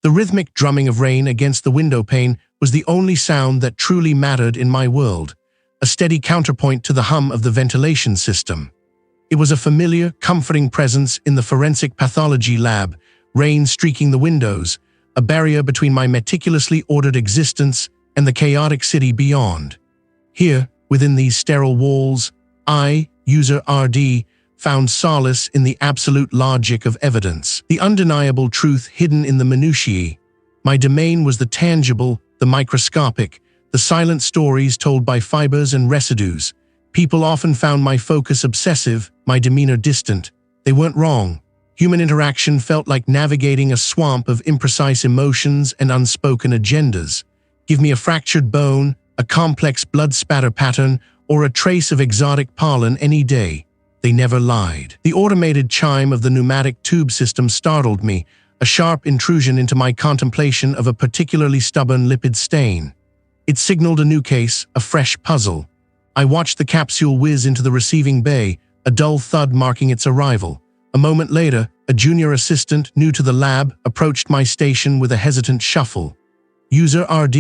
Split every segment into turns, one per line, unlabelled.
The rhythmic drumming of rain against the windowpane was the only sound that truly mattered in my world, a steady counterpoint to the hum of the ventilation system. It was a familiar, comforting presence in the forensic pathology lab, rain streaking the windows, a barrier between my meticulously ordered existence and the chaotic city beyond. Here, within these sterile walls, I, user RD, found solace in the absolute logic of evidence, the undeniable truth hidden in the minutiae. My domain was the tangible, the microscopic, the silent stories told by fibers and residues. People often found my focus obsessive, my demeanor distant. They weren't wrong. Human interaction felt like navigating a swamp of imprecise emotions and unspoken agendas. Give me a fractured bone, a complex blood spatter pattern, or a trace of exotic pollen any day. They never lied. The automated chime of the pneumatic tube system startled me, a sharp intrusion into my contemplation of a particularly stubborn lipid stain. It signaled a new case, a fresh puzzle. I watched the capsule whiz into the receiving bay, a dull thud marking its arrival. A moment later, a junior assistant, new to the lab, approached my station with a hesitant shuffle. User RD,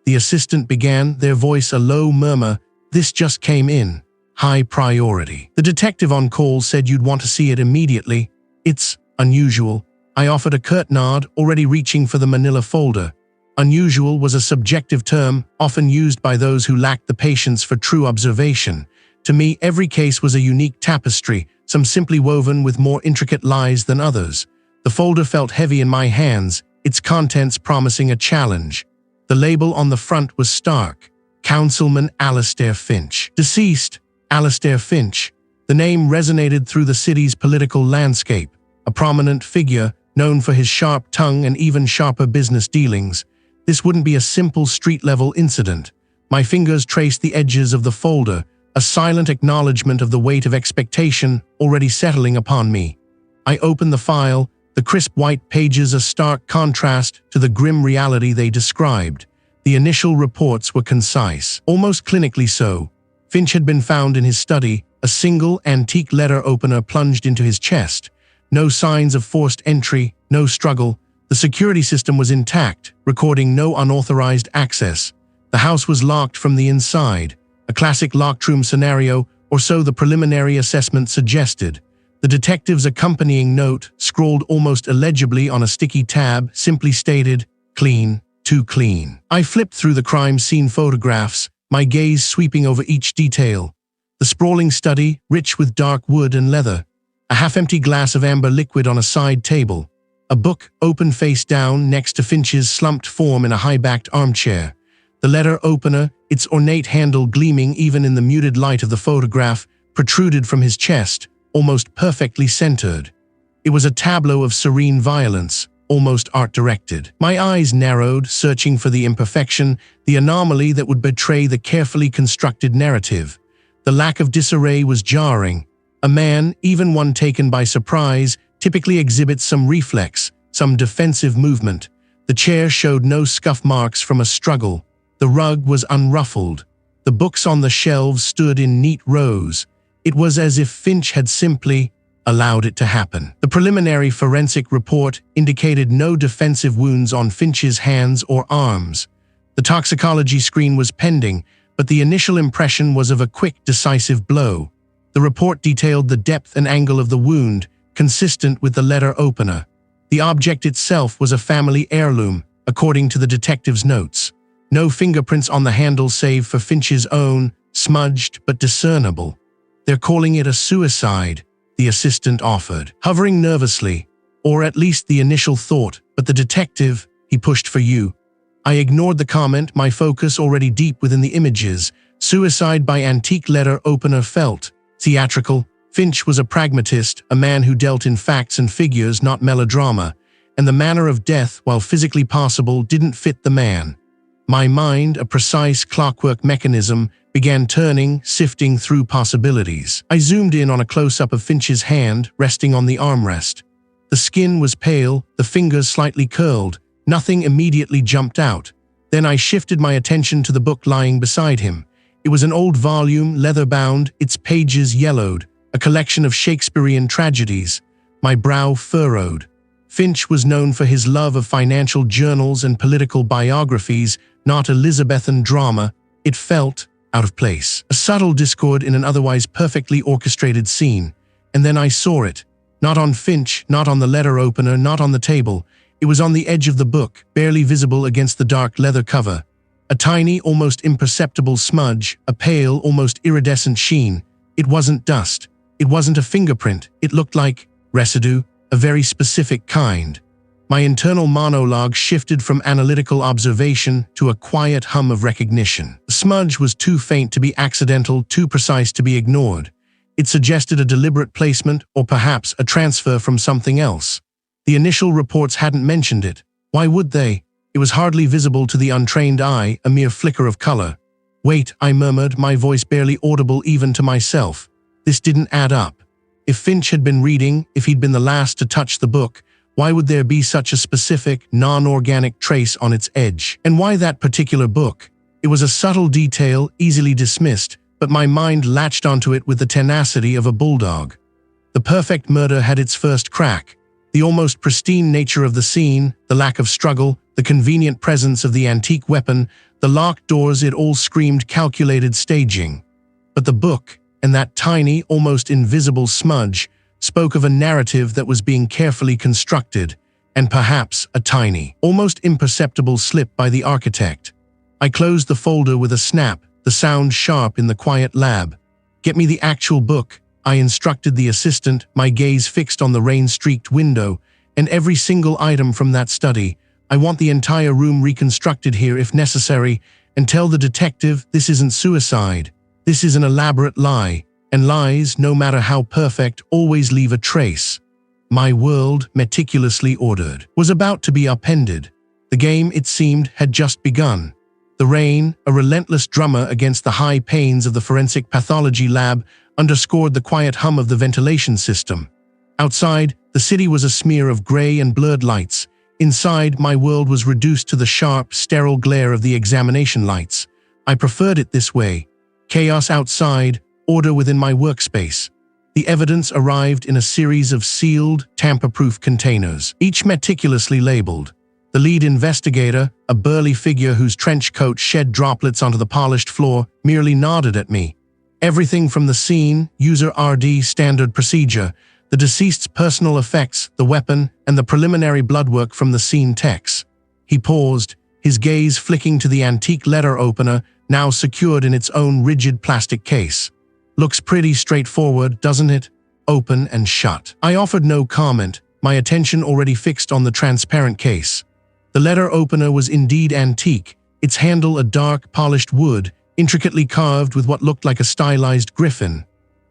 the assistant began, their voice a low murmur. This just came in. High priority. The detective on call said you'd want to see it immediately. It's unusual. I offered a curt nod, already reaching for the manila folder. Unusual was a subjective term, often used by those who lacked the patience for true observation. To me, every case was a unique tapestry, some simply woven with more intricate lies than others. The folder felt heavy in my hands, its contents promising a challenge. The label on the front was stark. Councilman Alistair Finch. Deceased, Alistair Finch. The name resonated through the city's political landscape, a prominent figure known for his sharp tongue and even sharper business dealings. This wouldn't be a simple street-level incident. My fingers traced the edges of the folder, a silent acknowledgement of the weight of expectation already settling upon me. I opened the file, the crisp white pages a stark contrast to the grim reality they described. The initial reports were concise, almost clinically so. Finch had been found in his study, a single antique letter opener plunged into his chest. No signs of forced entry, no struggle. The security system was intact, recording no unauthorized access. The house was locked from the inside, a classic locked room scenario, or so the preliminary assessment suggested. The detective's accompanying note, scrawled almost illegibly on a sticky tab, simply stated, "Clean, too clean." I flipped through the crime scene photographs, my gaze sweeping over each detail. The sprawling study, rich with dark wood and leather. A half-empty glass of amber liquid on a side table. A book, open face down, next to Finch's slumped form in a high-backed armchair. The letter opener, its ornate handle gleaming even in the muted light of the photograph, protruded from his chest, almost perfectly centered. It was a tableau of serene violence, almost art-directed. My eyes narrowed, searching for the imperfection, the anomaly that would betray the carefully constructed narrative. The lack of disarray was jarring. A man, even one taken by surprise, typically exhibits some reflex, some defensive movement. The chair showed no scuff marks from a struggle. The rug was unruffled. The books on the shelves stood in neat rows. It was as if Finch had simply allowed it to happen. The preliminary forensic report indicated no defensive wounds on Finch's hands or arms. The toxicology screen was pending, but the initial impression was of a quick, decisive blow. The report detailed the depth and angle of the wound, consistent with the letter opener. The object itself was a family heirloom, according to the detective's notes. No fingerprints on the handle save for Finch's own, smudged but discernible. "They're calling it a suicide," the assistant offered, hovering nervously, or at least the initial thought, but the detective, he pushed for you. I ignored the comment, my focus already deep within the images. Suicide by antique letter opener felt theatrical. Finch was a pragmatist, a man who dealt in facts and figures, not melodrama, and the manner of death, while physically possible, didn't fit the man. My mind, a precise clockwork mechanism, began turning, sifting through possibilities. I zoomed in on a close-up of Finch's hand, resting on the armrest. The skin was pale, the fingers slightly curled. Nothing immediately jumped out. Then I shifted my attention to the book lying beside him. It was an old volume, leather-bound, its pages yellowed, a collection of Shakespearean tragedies. My brow furrowed. Finch was known for his love of financial journals and political biographies, not Elizabethan drama. It felt out of place. A subtle discord in an otherwise perfectly orchestrated scene. And then I saw it. Not on Finch, not on the letter opener, not on the table. It was on the edge of the book, barely visible against the dark leather cover. A tiny, almost imperceptible smudge, a pale, almost iridescent sheen. It wasn't dust. It wasn't a fingerprint. It looked like residue, a very specific kind. My internal monologue shifted from analytical observation to a quiet hum of recognition. The smudge was too faint to be accidental, too precise to be ignored. It suggested a deliberate placement or perhaps a transfer from something else. The initial reports hadn't mentioned it. Why would they? It was hardly visible to the untrained eye, a mere flicker of color. Wait, I murmured, my voice barely audible even to myself. This didn't add up. If Finch had been reading, if he'd been the last to touch the book, why would there be such a specific, non-organic trace on its edge? And why that particular book? It was a subtle detail, easily dismissed, but my mind latched onto it with the tenacity of a bulldog. The perfect murder had its first crack. The almost pristine nature of the scene, the lack of struggle, the convenient presence of the antique weapon, the locked doors, it all screamed calculated staging. But the book, and that tiny, almost invisible smudge, spoke of a narrative that was being carefully constructed, and perhaps a tiny, almost imperceptible slip by the architect. I closed the folder with a snap, the sound sharp in the quiet lab. Get me the actual book, I instructed the assistant, my gaze fixed on the rain-streaked window, and every single item from that study. I want the entire room reconstructed here if necessary, and tell the detective this isn't suicide. This is an elaborate lie, and lies, no matter how perfect, always leave a trace. My world, meticulously ordered, was about to be upended. The game, it seemed, had just begun. The rain, a relentless drummer against the high panes of the forensic pathology lab, underscored the quiet hum of the ventilation system. Outside, the city was a smear of gray and blurred lights. Inside, my world was reduced to the sharp, sterile glare of the examination lights. I preferred it this way. Chaos outside, order within my workspace. The evidence arrived in a series of sealed, tamper-proof containers, each meticulously labeled. The lead investigator, a burly figure whose trench coat shed droplets onto the polished floor, merely nodded at me. Everything from the scene, user RD standard procedure, the deceased's personal effects, the weapon, and the preliminary bloodwork from the scene techs. He paused, his gaze flicking to the antique letter opener, now secured in its own rigid plastic case. Looks pretty straightforward, doesn't it? Open and shut. I offered no comment, my attention already fixed on the transparent case. The letter opener was indeed antique, its handle a dark, polished wood, intricately carved with what looked like a stylized griffin.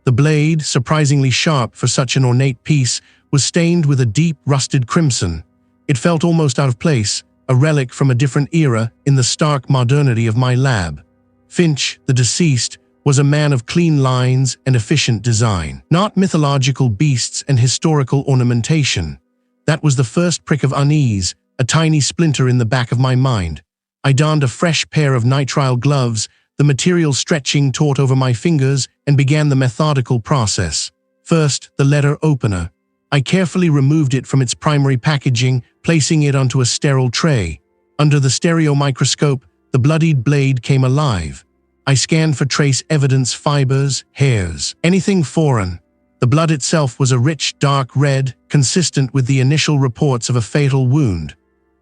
The blade, surprisingly sharp for such an ornate piece, was stained with a deep, rusted crimson. It felt almost out of place, a relic from a different era in the stark modernity of my lab. Finch, the deceased, was a man of clean lines and efficient design, not mythological beasts and historical ornamentation. That was the first prick of unease, a tiny splinter in the back of my mind. I donned a fresh pair of nitrile gloves, the material stretching taut over my fingers, and began the methodical process. First, the letter opener. I carefully removed it from its primary packaging, placing it onto a sterile tray. Under the stereo microscope, the bloodied blade came alive. I scanned for trace evidence, fibers, hairs, anything foreign. The blood itself was a rich, dark red, consistent with the initial reports of a fatal wound.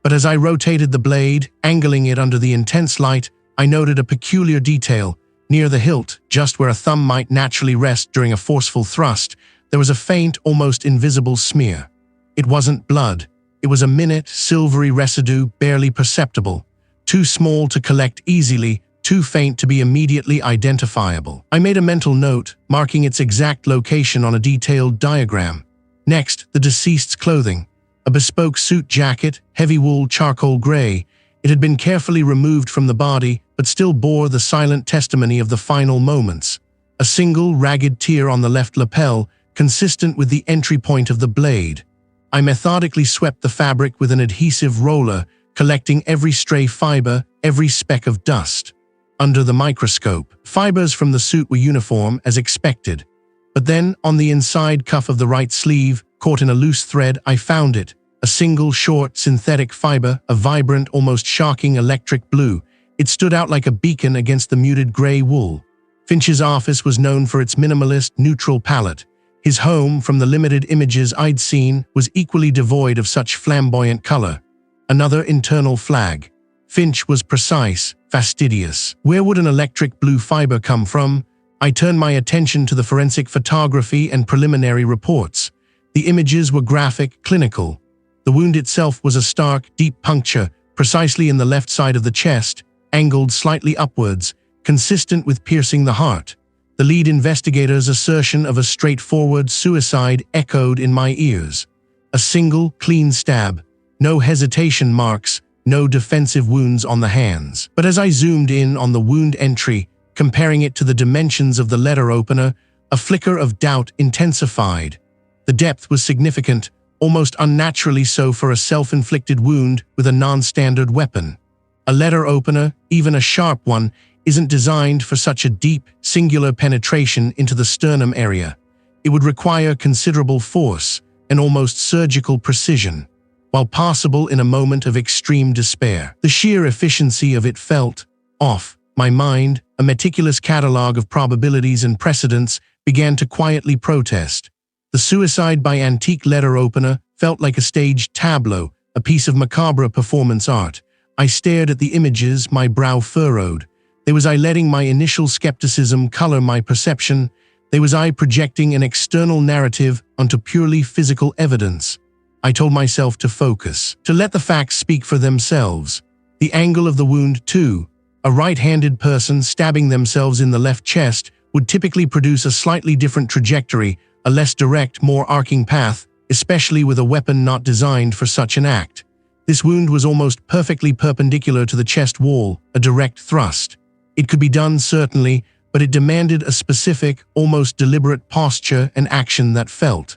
But as I rotated the blade, angling it under the intense light, I noted a peculiar detail. Near the hilt, just where a thumb might naturally rest during a forceful thrust, there was a faint, almost invisible smear. It wasn't blood. It was a minute, silvery residue, barely perceptible. Too small to collect easily, too faint to be immediately identifiable. I made a mental note, marking its exact location on a detailed diagram. Next, the deceased's clothing. A bespoke suit jacket, heavy wool charcoal gray. It had been carefully removed from the body, but still bore the silent testimony of the final moments. A single, ragged tear on the left lapel, consistent with the entry point of the blade. I methodically swept the fabric with an adhesive roller, collecting every stray fiber, every speck of dust. Under the microscope, fibers from the suit were uniform, as expected. But then, on the inside cuff of the right sleeve, caught in a loose thread, I found it. A single, short, synthetic fiber, a vibrant, almost shocking electric blue. It stood out like a beacon against the muted gray wool. Finch's office was known for its minimalist, neutral palette. His home, from the limited images I'd seen, was equally devoid of such flamboyant color. Another internal flag. Finch was precise, fastidious. Where would an electric blue fiber come from? I turned my attention to the forensic photography and preliminary reports. The images were graphic, clinical. The wound itself was a stark, deep puncture, precisely in the left side of the chest, angled slightly upwards, consistent with piercing the heart. The lead investigator's assertion of a straightforward suicide echoed in my ears. A single, clean stab. No hesitation marks, no defensive wounds on the hands. But as I zoomed in on the wound entry, comparing it to the dimensions of the letter opener, a flicker of doubt intensified. The depth was significant, almost unnaturally so for a self-inflicted wound with a non-standard weapon. A letter opener, even a sharp one, isn't designed for such a deep, singular penetration into the sternum area. It would require considerable force and almost surgical precision. While possible in a moment of extreme despair, the sheer efficiency of it felt off. My mind, a meticulous catalogue of probabilities and precedents, began to quietly protest. The suicide by antique letter opener felt like a staged tableau, a piece of macabre performance art. I stared at the images, my brow furrowed. Was I letting my initial skepticism color my perception? Was I projecting an external narrative onto purely physical evidence? I told myself to focus, to let the facts speak for themselves. The angle of the wound, too. A right-handed person stabbing themselves in the left chest would typically produce a slightly different trajectory, a less direct, more arcing path, especially with a weapon not designed for such an act. This wound was almost perfectly perpendicular to the chest wall, a direct thrust. It could be done, certainly, but it demanded a specific, almost deliberate posture and action that felt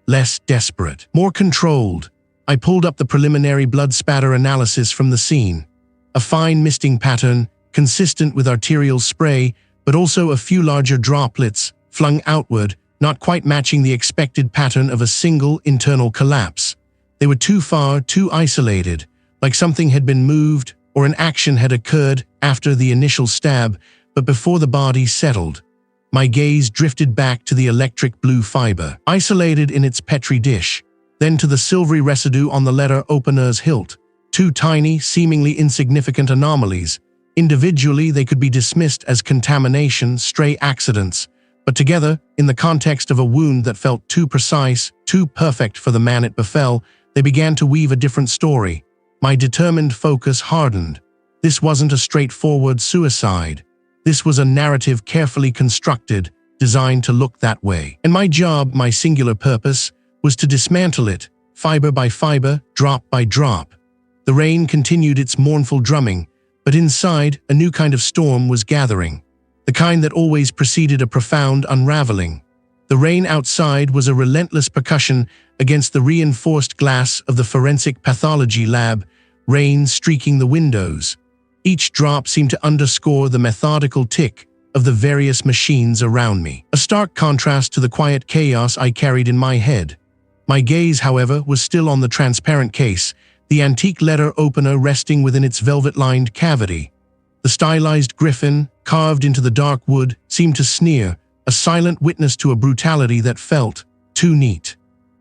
less desperate, more controlled. I pulled up the preliminary blood spatter analysis from the scene. A fine misting pattern, consistent with arterial spray, but also a few larger droplets, flung outward, not quite matching the expected pattern of a single internal collapse. They were too far, too isolated, like something had been moved or an action had occurred after the initial stab, but before the body settled. My gaze drifted back to the electric blue fiber, isolated in its petri dish, then to the silvery residue on the letter opener's hilt. Two tiny, seemingly insignificant anomalies. Individually, they could be dismissed as contamination, stray accidents, but together, in the context of a wound that felt too precise, too perfect for the man it befell, they began to weave a different story. My determined focus hardened. This wasn't a straightforward suicide. This was a narrative carefully constructed, designed to look that way. And my job, my singular purpose, was to dismantle it, fiber by fiber, drop by drop. The rain continued its mournful drumming, but inside, a new kind of storm was gathering. The kind that always preceded a profound unraveling. The rain outside was a relentless percussion against the reinforced glass of the forensic pathology lab, rain streaking the windows. Each drop seemed to underscore the methodical tick of the various machines around me, a stark contrast to the quiet chaos I carried in my head. My gaze, however, was still on the transparent case, the antique letter opener resting within its velvet-lined cavity. The stylized griffin, carved into the dark wood, seemed to sneer, a silent witness to a brutality that felt too neat.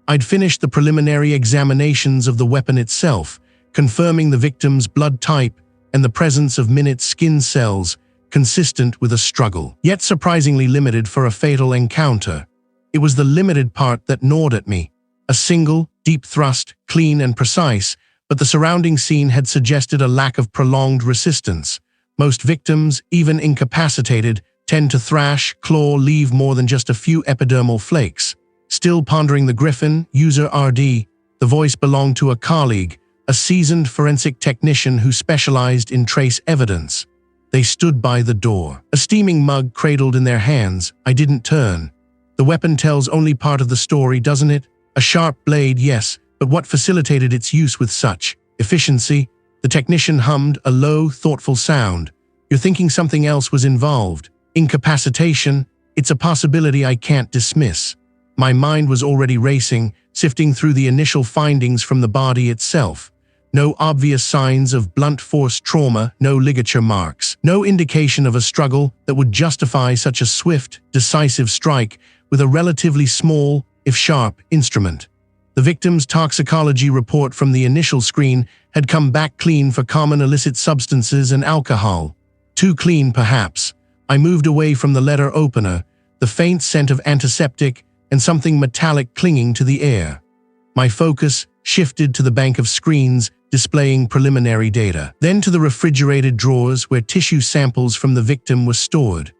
I'd finished the preliminary examinations of the weapon itself, confirming the victim's blood type and the presence of minute skin cells, consistent with a struggle, yet surprisingly limited for a fatal encounter. It was the limited part that gnawed at me. A single, deep thrust, clean and precise, but the surrounding scene had suggested a lack of prolonged resistance. Most victims, even incapacitated, tend to thrash, claw, leave more than just a few epidermal flakes. Still pondering the griffin, user RD, the voice belonged to a colleague, a seasoned forensic technician who specialized in trace evidence. They stood by the door, a steaming mug cradled in their hands. I didn't turn. The weapon tells only part of the story, doesn't it? A sharp blade, yes, but what facilitated its use with such efficiency? The technician hummed a low, thoughtful sound. You're thinking something else was involved. Incapacitation, it's a possibility I can't dismiss. My mind was already racing, sifting through the initial findings from the body itself. No obvious signs of blunt force trauma, no ligature marks, no indication of a struggle that would justify such a swift, decisive strike with a relatively small, if sharp, instrument. The victim's toxicology report from the initial screen had come back clean for common illicit substances and alcohol. Too clean, perhaps. I moved away from the letter opener, the faint scent of antiseptic and something metallic clinging to the air. My focus shifted to the bank of screens displaying preliminary data, then to the refrigerated drawers where tissue samples from the victim were stored.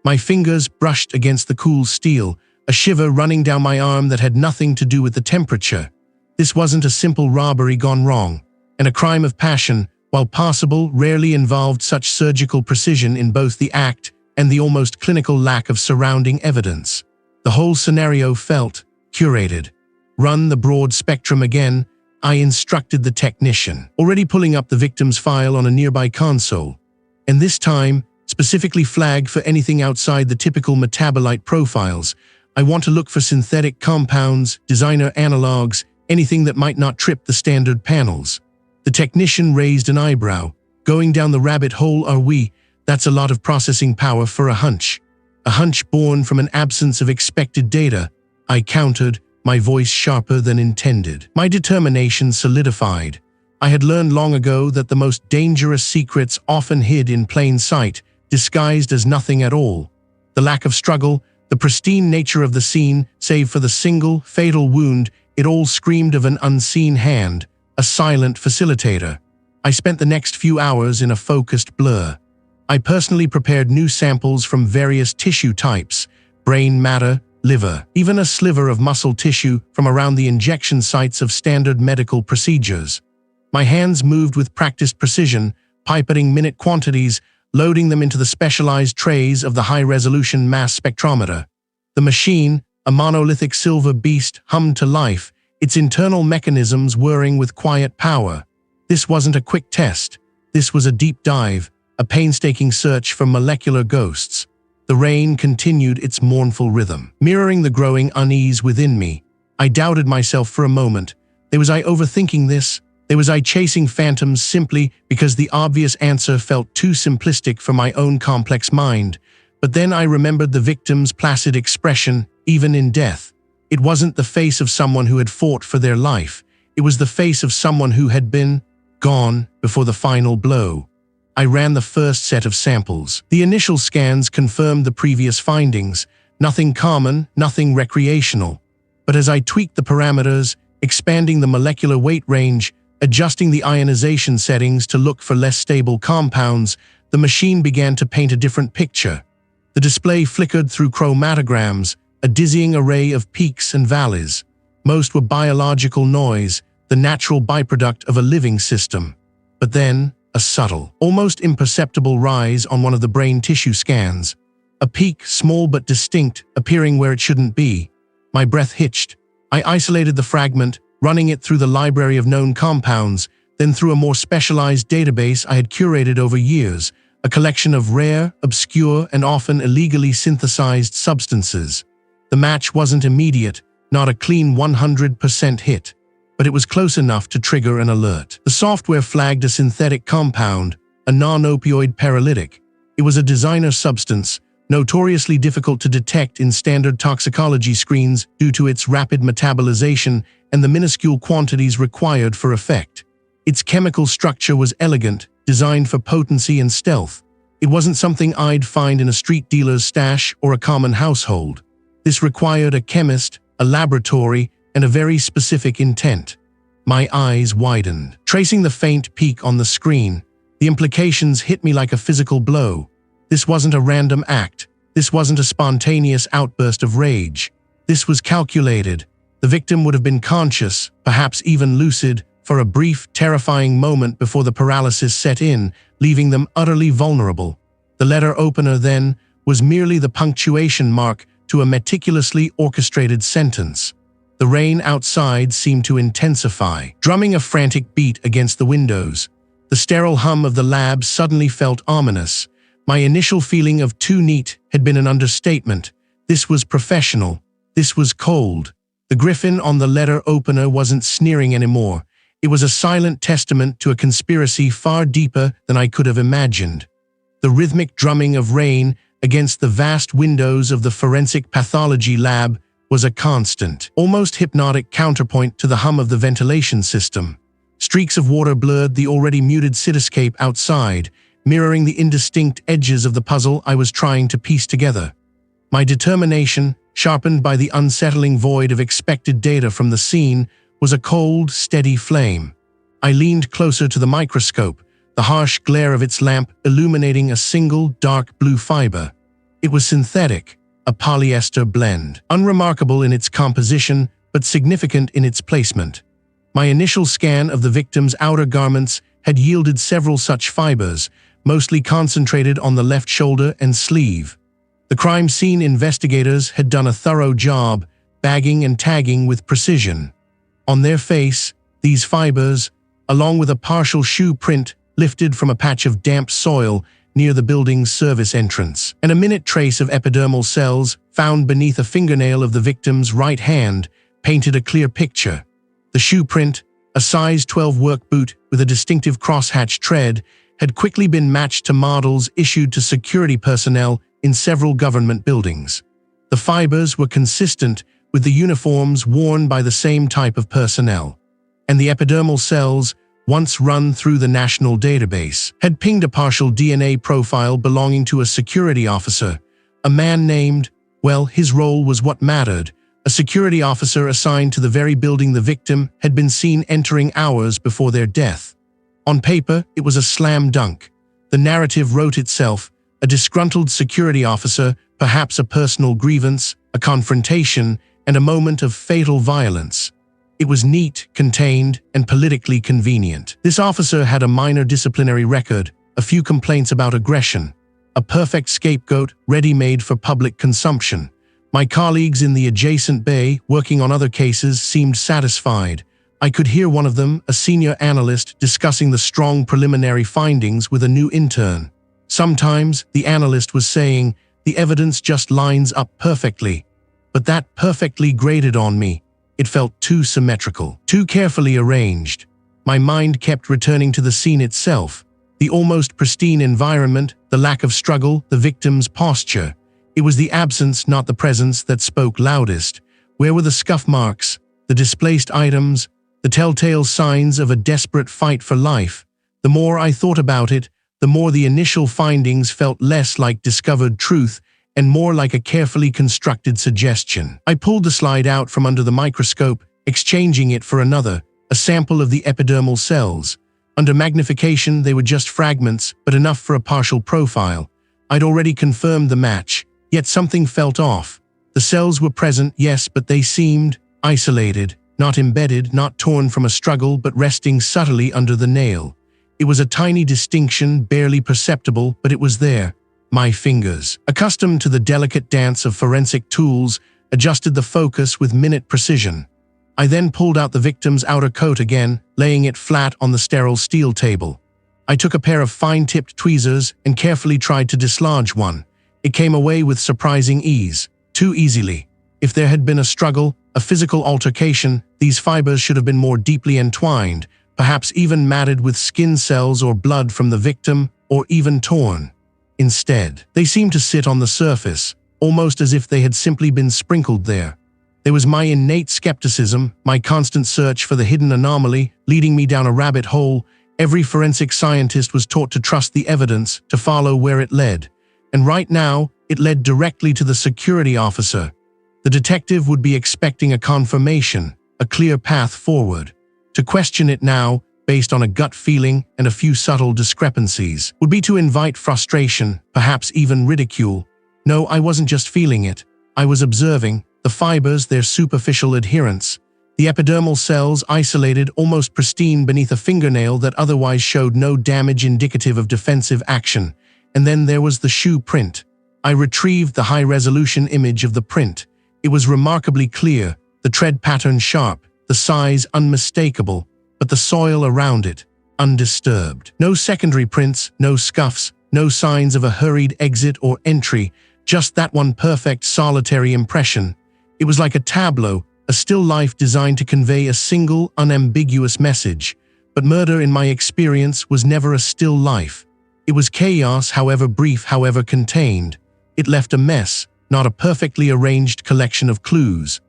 My fingers brushed against the cool steel, a shiver running down my arm that had nothing to do with the temperature. This wasn't a simple robbery gone wrong, and a crime of passion, while possible, rarely involved such surgical precision in both the act and the almost clinical lack of surrounding evidence. The whole scenario felt curated. Run the broad spectrum again, I instructed the technician, already pulling up the victim's file on a nearby console. And this time, specifically flag for anything outside the typical metabolite profiles. I want to look for synthetic compounds, designer analogs, anything that might not trip the standard panels. The technician raised an eyebrow. Going down the rabbit hole are we? That's a lot of processing power for a hunch. A hunch born from an absence of expected data, I countered, my voice sharper than intended. My determination solidified. I had learned long ago that the most dangerous secrets often hid in plain sight, disguised as nothing at all. The lack of struggle, the pristine nature of the scene, save for the single, fatal wound, it all screamed of an unseen hand, a silent facilitator. I spent the next few hours in a focused blur. I personally prepared new samples from various tissue types, brain matter, liver, even a sliver of muscle tissue from around the injection sites of standard medical procedures. My hands moved with practiced precision, pipetting minute quantities, loading them into the specialized trays of the high-resolution mass spectrometer. The machine, a monolithic silver beast, hummed to life, its internal mechanisms whirring with quiet power. This wasn't a quick test. This was a deep dive, a painstaking search for molecular ghosts. The rain continued its mournful rhythm, mirroring the growing unease within me. I doubted myself for a moment. Was I overthinking this? Was I chasing phantoms simply because the obvious answer felt too simplistic for my own complex mind? But then I remembered the victim's placid expression, even in death. It wasn't the face of someone who had fought for their life. It was the face of someone who had been gone before the final blow. I ran the first set of samples. The initial scans confirmed the previous findings. Nothing common, nothing recreational. But as I tweaked the parameters, expanding the molecular weight range, adjusting the ionization settings to look for less stable compounds, the machine began to paint a different picture. The display flickered through chromatograms, a dizzying array of peaks and valleys. Most were biological noise, the natural byproduct of a living system. But then, a subtle, almost imperceptible rise on one of the brain tissue scans. A peak, small but distinct, appearing where it shouldn't be. My breath hitched. I isolated the fragment, running it through the library of known compounds, then through a more specialized database I had curated over years, a collection of rare, obscure, and often illegally synthesized substances. The match wasn't immediate, not a clean 100% hit. But it was close enough to trigger an alert. The software flagged a synthetic compound, a non-opioid paralytic. It was a designer substance, notoriously difficult to detect in standard toxicology screens due to its rapid metabolization and the minuscule quantities required for effect. Its chemical structure was elegant, designed for potency and stealth. It wasn't something I'd find in a street dealer's stash or a common household. This required a chemist, a laboratory, and a very specific intent. My eyes widened, tracing the faint peak on the screen. The implications hit me like a physical blow. This wasn't a random act. This wasn't a spontaneous outburst of rage. This was calculated. The victim would have been conscious, perhaps even lucid, for a brief, terrifying moment before the paralysis set in, leaving them utterly vulnerable. The letter opener, then, was merely the punctuation mark to a meticulously orchestrated sentence. The rain outside seemed to intensify, drumming a frantic beat against the windows. The sterile hum of the lab suddenly felt ominous. My initial feeling of too neat had been an understatement. This was professional. This was cold. The griffin on the letter opener wasn't sneering anymore. It was a silent testament to a conspiracy far deeper than I could have imagined. The rhythmic drumming of rain against the vast windows of the forensic pathology lab was a constant, almost hypnotic counterpoint to the hum of the ventilation system. Streaks of water blurred the already muted cityscape outside, mirroring the indistinct edges of the puzzle I was trying to piece together. My determination, sharpened by the unsettling void of expected data from the scene, was a cold, steady flame. I leaned closer to the microscope, the harsh glare of its lamp illuminating a single dark blue fiber. It was synthetic, a polyester blend, unremarkable in its composition but significant in its placement. My initial scan of the victim's outer garments had yielded several such fibers, mostly concentrated on the left shoulder and sleeve. The crime scene investigators had done a thorough job, bagging and tagging with precision. On their face, these fibers, along with a partial shoe print lifted from a patch of damp soil near the building's service entrance, and a minute trace of epidermal cells found beneath a fingernail of the victim's right hand, painted a clear picture. The shoe print, a size 12 work boot with a distinctive crosshatch tread, had quickly been matched to models issued to security personnel in several government buildings. The fibers were consistent with the uniforms worn by the same type of personnel, and the epidermal cells, once run through the national database, had pinged a partial DNA profile belonging to a security officer, a man named, well, his role was what mattered, a security officer assigned to the very building the victim had been seen entering hours before their death. On paper, it was a slam dunk. The narrative wrote itself, a disgruntled security officer, perhaps a personal grievance, a confrontation, and a moment of fatal violence. It was neat, contained, and politically convenient. This officer had a minor disciplinary record, a few complaints about aggression, a perfect scapegoat ready-made for public consumption. My colleagues in the adjacent bay, working on other cases, seemed satisfied. I could hear one of them, a senior analyst, discussing the strong preliminary findings with a new intern. Sometimes, the analyst was saying, the evidence just lines up perfectly. But that perfectly grated on me. It felt too symmetrical, too carefully arranged. My mind kept returning to the scene itself, the almost pristine environment, the lack of struggle, the victim's posture. It was the absence, not the presence, that spoke loudest. Where were the scuff marks, the displaced items, the telltale signs of a desperate fight for life? The more I thought about it, the more the initial findings felt less like discovered truth and more like a carefully constructed suggestion. I pulled the slide out from under the microscope, exchanging it for another, a sample of the epidermal cells. Under magnification, they were just fragments, but enough for a partial profile. I'd already confirmed the match, yet something felt off. The cells were present, yes, but they seemed isolated, not embedded, not torn from a struggle, but resting subtly under the nail. It was a tiny distinction, barely perceptible, but it was there. My fingers, accustomed to the delicate dance of forensic tools, adjusted the focus with minute precision. I then pulled out the victim's outer coat again, laying it flat on the sterile steel table. I took a pair of fine-tipped tweezers and carefully tried to dislodge one. It came away with surprising ease, too easily. If there had been a struggle, a physical altercation, these fibers should have been more deeply entwined, perhaps even matted with skin cells or blood from the victim, or even torn. Instead, they seemed to sit on the surface, almost as if they had simply been sprinkled there. There was my innate skepticism, my constant search for the hidden anomaly, leading me down a rabbit hole. Every forensic scientist was taught to trust the evidence, to follow where it led. And right now, it led directly to the security officer. The detective would be expecting a confirmation, a clear path forward. To question it now, based on a gut feeling and a few subtle discrepancies, would be to invite frustration, perhaps even ridicule. No, I wasn't just feeling it. I was observing the fibers, their superficial adherence, the epidermal cells isolated, almost pristine beneath a fingernail that otherwise showed no damage indicative of defensive action. And then there was the shoe print. I retrieved the high-resolution image of the print. It was remarkably clear, the tread pattern sharp, the size unmistakable, but the soil around it, undisturbed. No secondary prints, no scuffs, no signs of a hurried exit or entry, just that one perfect solitary impression. It was like a tableau, a still life designed to convey a single, unambiguous message. But murder, in my experience, was never a still life. It was chaos, however brief, however contained. It left a mess, not a perfectly arranged collection of clues.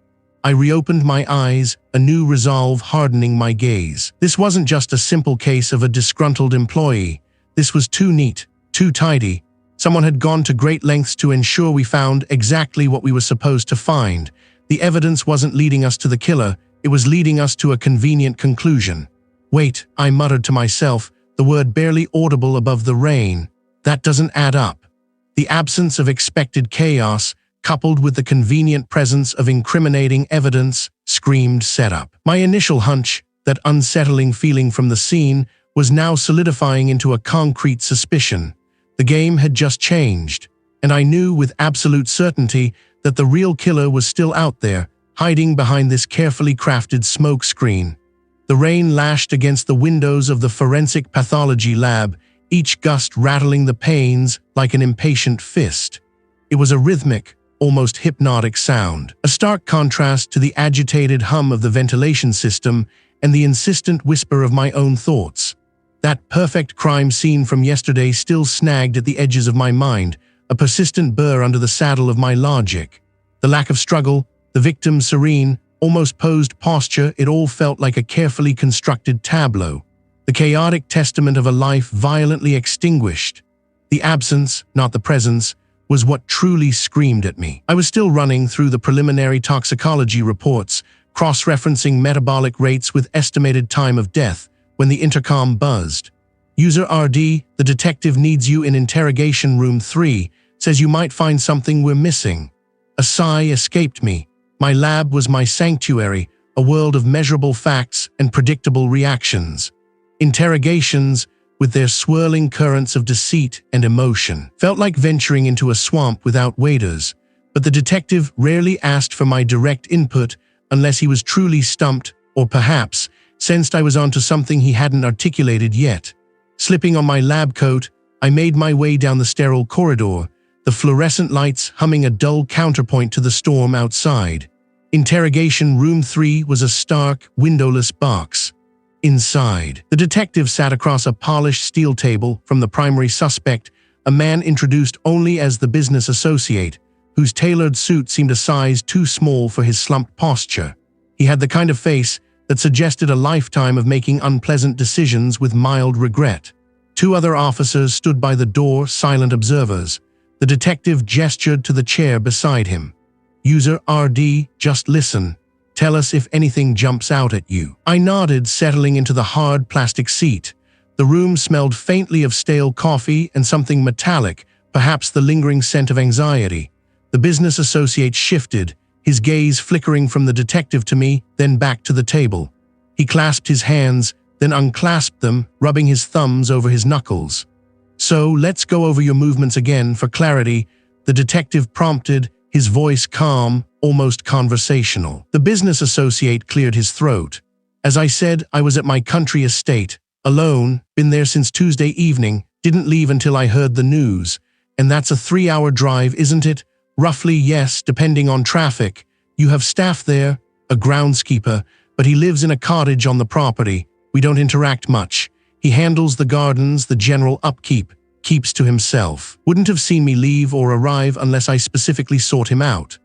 I reopened my eyes, a new resolve hardening my gaze. This wasn't just a simple case of a disgruntled employee. This was too neat, too tidy. Someone had gone to great lengths to ensure we found exactly what we were supposed to find. The evidence wasn't leading us to the killer, it was leading us to a convenient conclusion. Wait, I muttered to myself, the word barely audible above the rain. That doesn't add up. The absence of expected chaos, coupled with the convenient presence of incriminating evidence, screamed setup. My initial hunch, that unsettling feeling from the scene, was now solidifying into a concrete suspicion. The game had just changed, and I knew with absolute certainty that the real killer was still out there, hiding behind this carefully crafted smoke screen. The rain lashed against the windows of the forensic pathology lab, each gust rattling the panes like an impatient fist. It was a rhythmic, almost hypnotic sound, a stark contrast to the agitated hum of the ventilation system and the insistent whisper of my own thoughts. That perfect crime scene from yesterday still snagged at the edges of my mind, a persistent burr under the saddle of my logic. The lack of struggle, the victim's serene, almost posed posture, it all felt like a carefully constructed tableau. The chaotic testament of a life violently extinguished. The absence, not the presence, was what truly screamed at me. I was still running through the preliminary toxicology reports, cross-referencing metabolic rates with estimated time of death, when the intercom buzzed. User RD, the detective needs you in interrogation room 3, says you might find something we're missing. A sigh escaped me. My lab was my sanctuary, a world of measurable facts and predictable reactions. Interrogations, with their swirling currents of deceit and emotion, felt like venturing into a swamp without waders, but the detective rarely asked for my direct input unless he was truly stumped or perhaps sensed I was onto something he hadn't articulated yet. Slipping on my lab coat, I made my way down the sterile corridor, the fluorescent lights humming a dull counterpoint to the storm outside. Interrogation room 3 was a stark, windowless box. Inside, the detective sat across a polished steel table from the primary suspect, a man introduced only as the business associate, whose tailored suit seemed a size too small for his slumped posture. He had the kind of face that suggested a lifetime of making unpleasant decisions with mild regret. 2 other officers stood by the door, silent observers. The detective gestured to the chair beside him. User RD, just listen. Tell us if anything jumps out at you. I nodded, settling into the hard plastic seat. The room smelled faintly of stale coffee and something metallic, perhaps the lingering scent of anxiety. The business associate shifted, his gaze flickering from the detective to me, then back to the table. He clasped his hands, then unclasped them, rubbing his thumbs over his knuckles. So, let's go over your movements again for clarity, the detective prompted, his voice calm, almost conversational. The business associate cleared his throat. As I said, I was at my country estate, alone, been there since Tuesday evening, didn't leave until I heard the news. And that's a 3-hour drive, isn't it? Roughly, yes, depending on traffic. You have staff there, a groundskeeper, but he lives in a cottage on the property. We don't interact much. He handles the gardens, the general upkeep, keeps to himself. Wouldn't have seen me leave or arrive unless I specifically sought him out.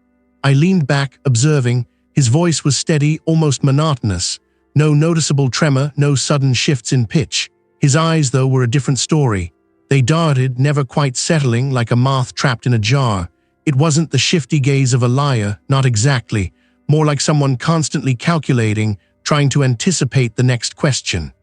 I leaned back, observing. His voice was steady, almost monotonous. No noticeable tremor, no sudden shifts in pitch. His eyes, though, were a different story. They darted, never quite settling, like a moth trapped in a jar. It wasn't the shifty gaze of a liar, not exactly. More like someone constantly calculating, trying to anticipate the next question.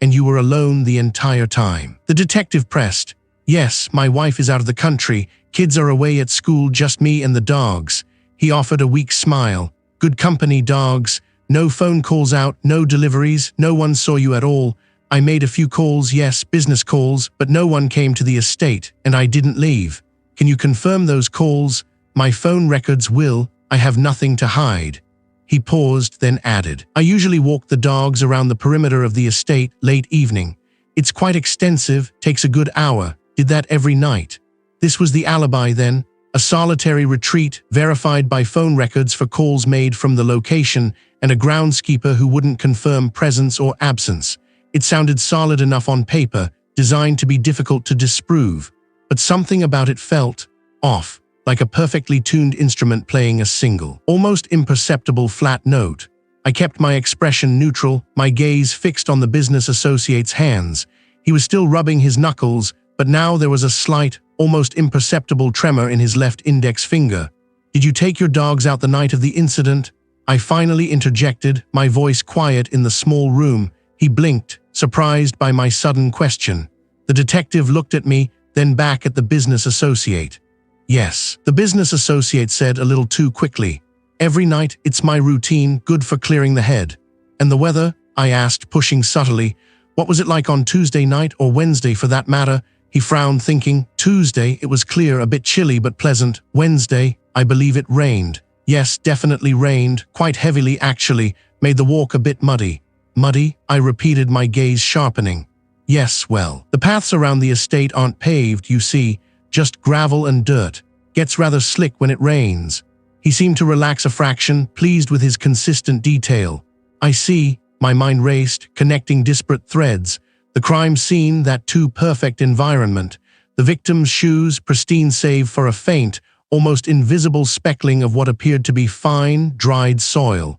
And you were alone the entire time. The detective pressed. Yes, my wife is out of the country. Kids are away at school, just me and the dogs. He offered a weak smile. Good company, dogs. No phone calls out, no deliveries, no one saw you at all. I made a few calls, yes, business calls, but no one came to the estate, and I didn't leave. Can you confirm those calls? My phone records will. I have nothing to hide. He paused, then added, I usually walk the dogs around the perimeter of the estate late evening. It's quite extensive, takes a good hour. Did that every night. This was the alibi then, A solitary retreat verified by phone records for calls made from the location and a groundskeeper who wouldn't confirm presence or absence. It sounded solid enough on paper, designed to be difficult to disprove, but something about it felt off, like a perfectly tuned instrument playing a single, almost imperceptible flat note. I kept my expression neutral, my gaze fixed on the business associate's hands. He was still rubbing his knuckles, but now there was a slight, almost imperceptible tremor in his left index finger. "Did you take your dogs out the night of the incident?" I finally interjected, my voice quiet in the small room. He blinked, surprised by my sudden question. The detective looked at me, then back at the business associate. "Yes," the business associate said a little too quickly. "Every night, it's my routine, good for clearing the head." "And the weather?" I asked, pushing subtly. "What was it like on Tuesday night, or Wednesday for that matter?" He frowned, thinking. "Tuesday, it was clear, a bit chilly but pleasant. Wednesday, I believe it rained." "Yes, definitely rained, quite heavily actually, made the walk a bit muddy." "Muddy?" I repeated, my gaze sharpening. "Yes, well, the paths around the estate aren't paved, you see, just gravel and dirt. Gets rather slick when it rains." He seemed to relax a fraction, pleased with his consistent detail. "I see," my mind raced, connecting disparate threads. The crime scene, that too perfect environment. The victim's shoes, pristine save for a faint, almost invisible speckling of what appeared to be fine, dried soil.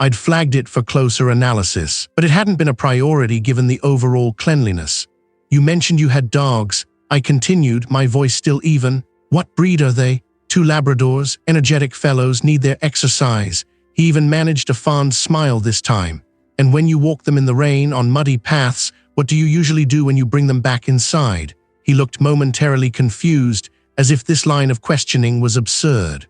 I'd flagged it for closer analysis, but it hadn't been a priority given the overall cleanliness. "You mentioned you had dogs," I continued, my voice still even. "What breed are they?" "Two Labradors, energetic fellows, need their exercise." He even managed a fond smile this time. "And when you walk them in the rain on muddy paths, what do you usually do when you bring them back inside?" He looked momentarily confused, as if this line of questioning was absurd.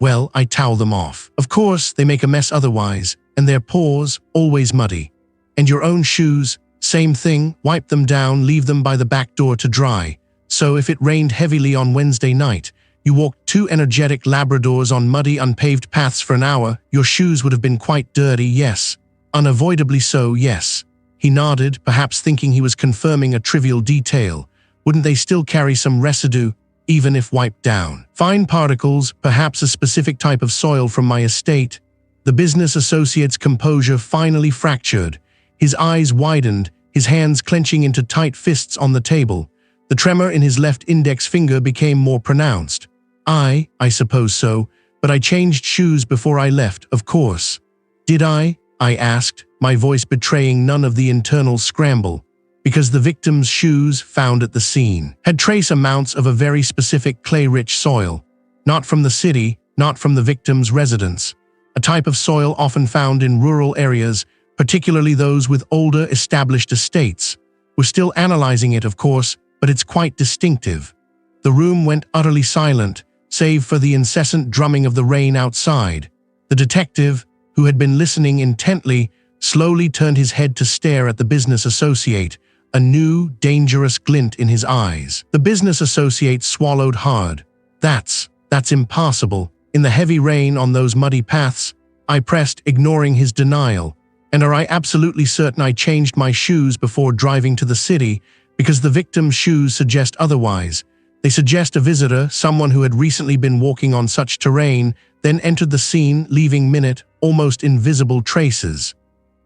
"Well, I towel them off. Of course, they make a mess otherwise, and their paws, always muddy. And your own shoes, same thing, wipe them down, leave them by the back door to dry. So if it rained heavily on Wednesday night, you walked two energetic Labradors on muddy, unpaved paths for an hour, your shoes would have been quite dirty, yes. Unavoidably so, yes." He nodded, perhaps thinking he was confirming a trivial detail. "Wouldn't they still carry some residue, even if wiped down? Fine particles, perhaps a specific type of soil from my estate?" The business associate's composure finally fractured. His eyes widened, his hands clenching into tight fists on the table. The tremor in his left index finger became more pronounced. I suppose so, but I changed shoes before I left, of course." "Did I asked, my voice betraying none of the internal scramble. "Because the victim's shoes, found at the scene, had trace amounts of a very specific clay-rich soil. Not from the city, not from the victim's residence. A type of soil often found in rural areas, particularly those with older, established estates. We're still analyzing it, of course, but it's quite distinctive." The room went utterly silent, save for the incessant drumming of the rain outside. The detective, who had been listening intently, slowly turned his head to stare at the business associate, a new, dangerous glint in his eyes. The business associate swallowed hard. That's impossible. In the heavy rain on those muddy paths?" I pressed, ignoring his denial. "And are I absolutely certain I changed my shoes before driving to the city? Because the victim's shoes suggest otherwise. They suggest a visitor, someone who had recently been walking on such terrain, then entered the scene, leaving minute, almost invisible traces."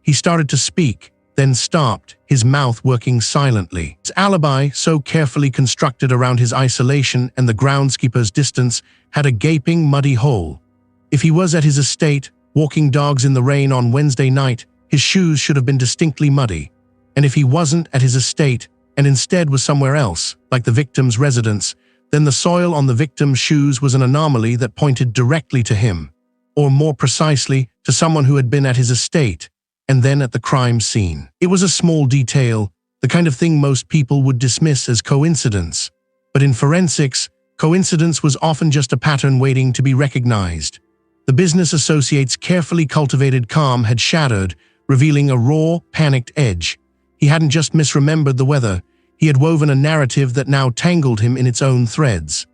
He started to speak, then stopped, his mouth working silently. His alibi, so carefully constructed around his isolation and the groundskeeper's distance, had a gaping, muddy hole. If he was at his estate, walking dogs in the rain on Wednesday night, his shoes should have been distinctly muddy. And if he wasn't at his estate, and instead was somewhere else, like the victim's residence, then the soil on the victim's shoes was an anomaly that pointed directly to him, or more precisely, to someone who had been at his estate, and then at the crime scene. It was a small detail, the kind of thing most people would dismiss as coincidence. But in forensics, coincidence was often just a pattern waiting to be recognized. The business associate's carefully cultivated calm had shattered, revealing a raw, panicked edge. He hadn't just misremembered the weather, he had woven a narrative that now tangled him in its own threads.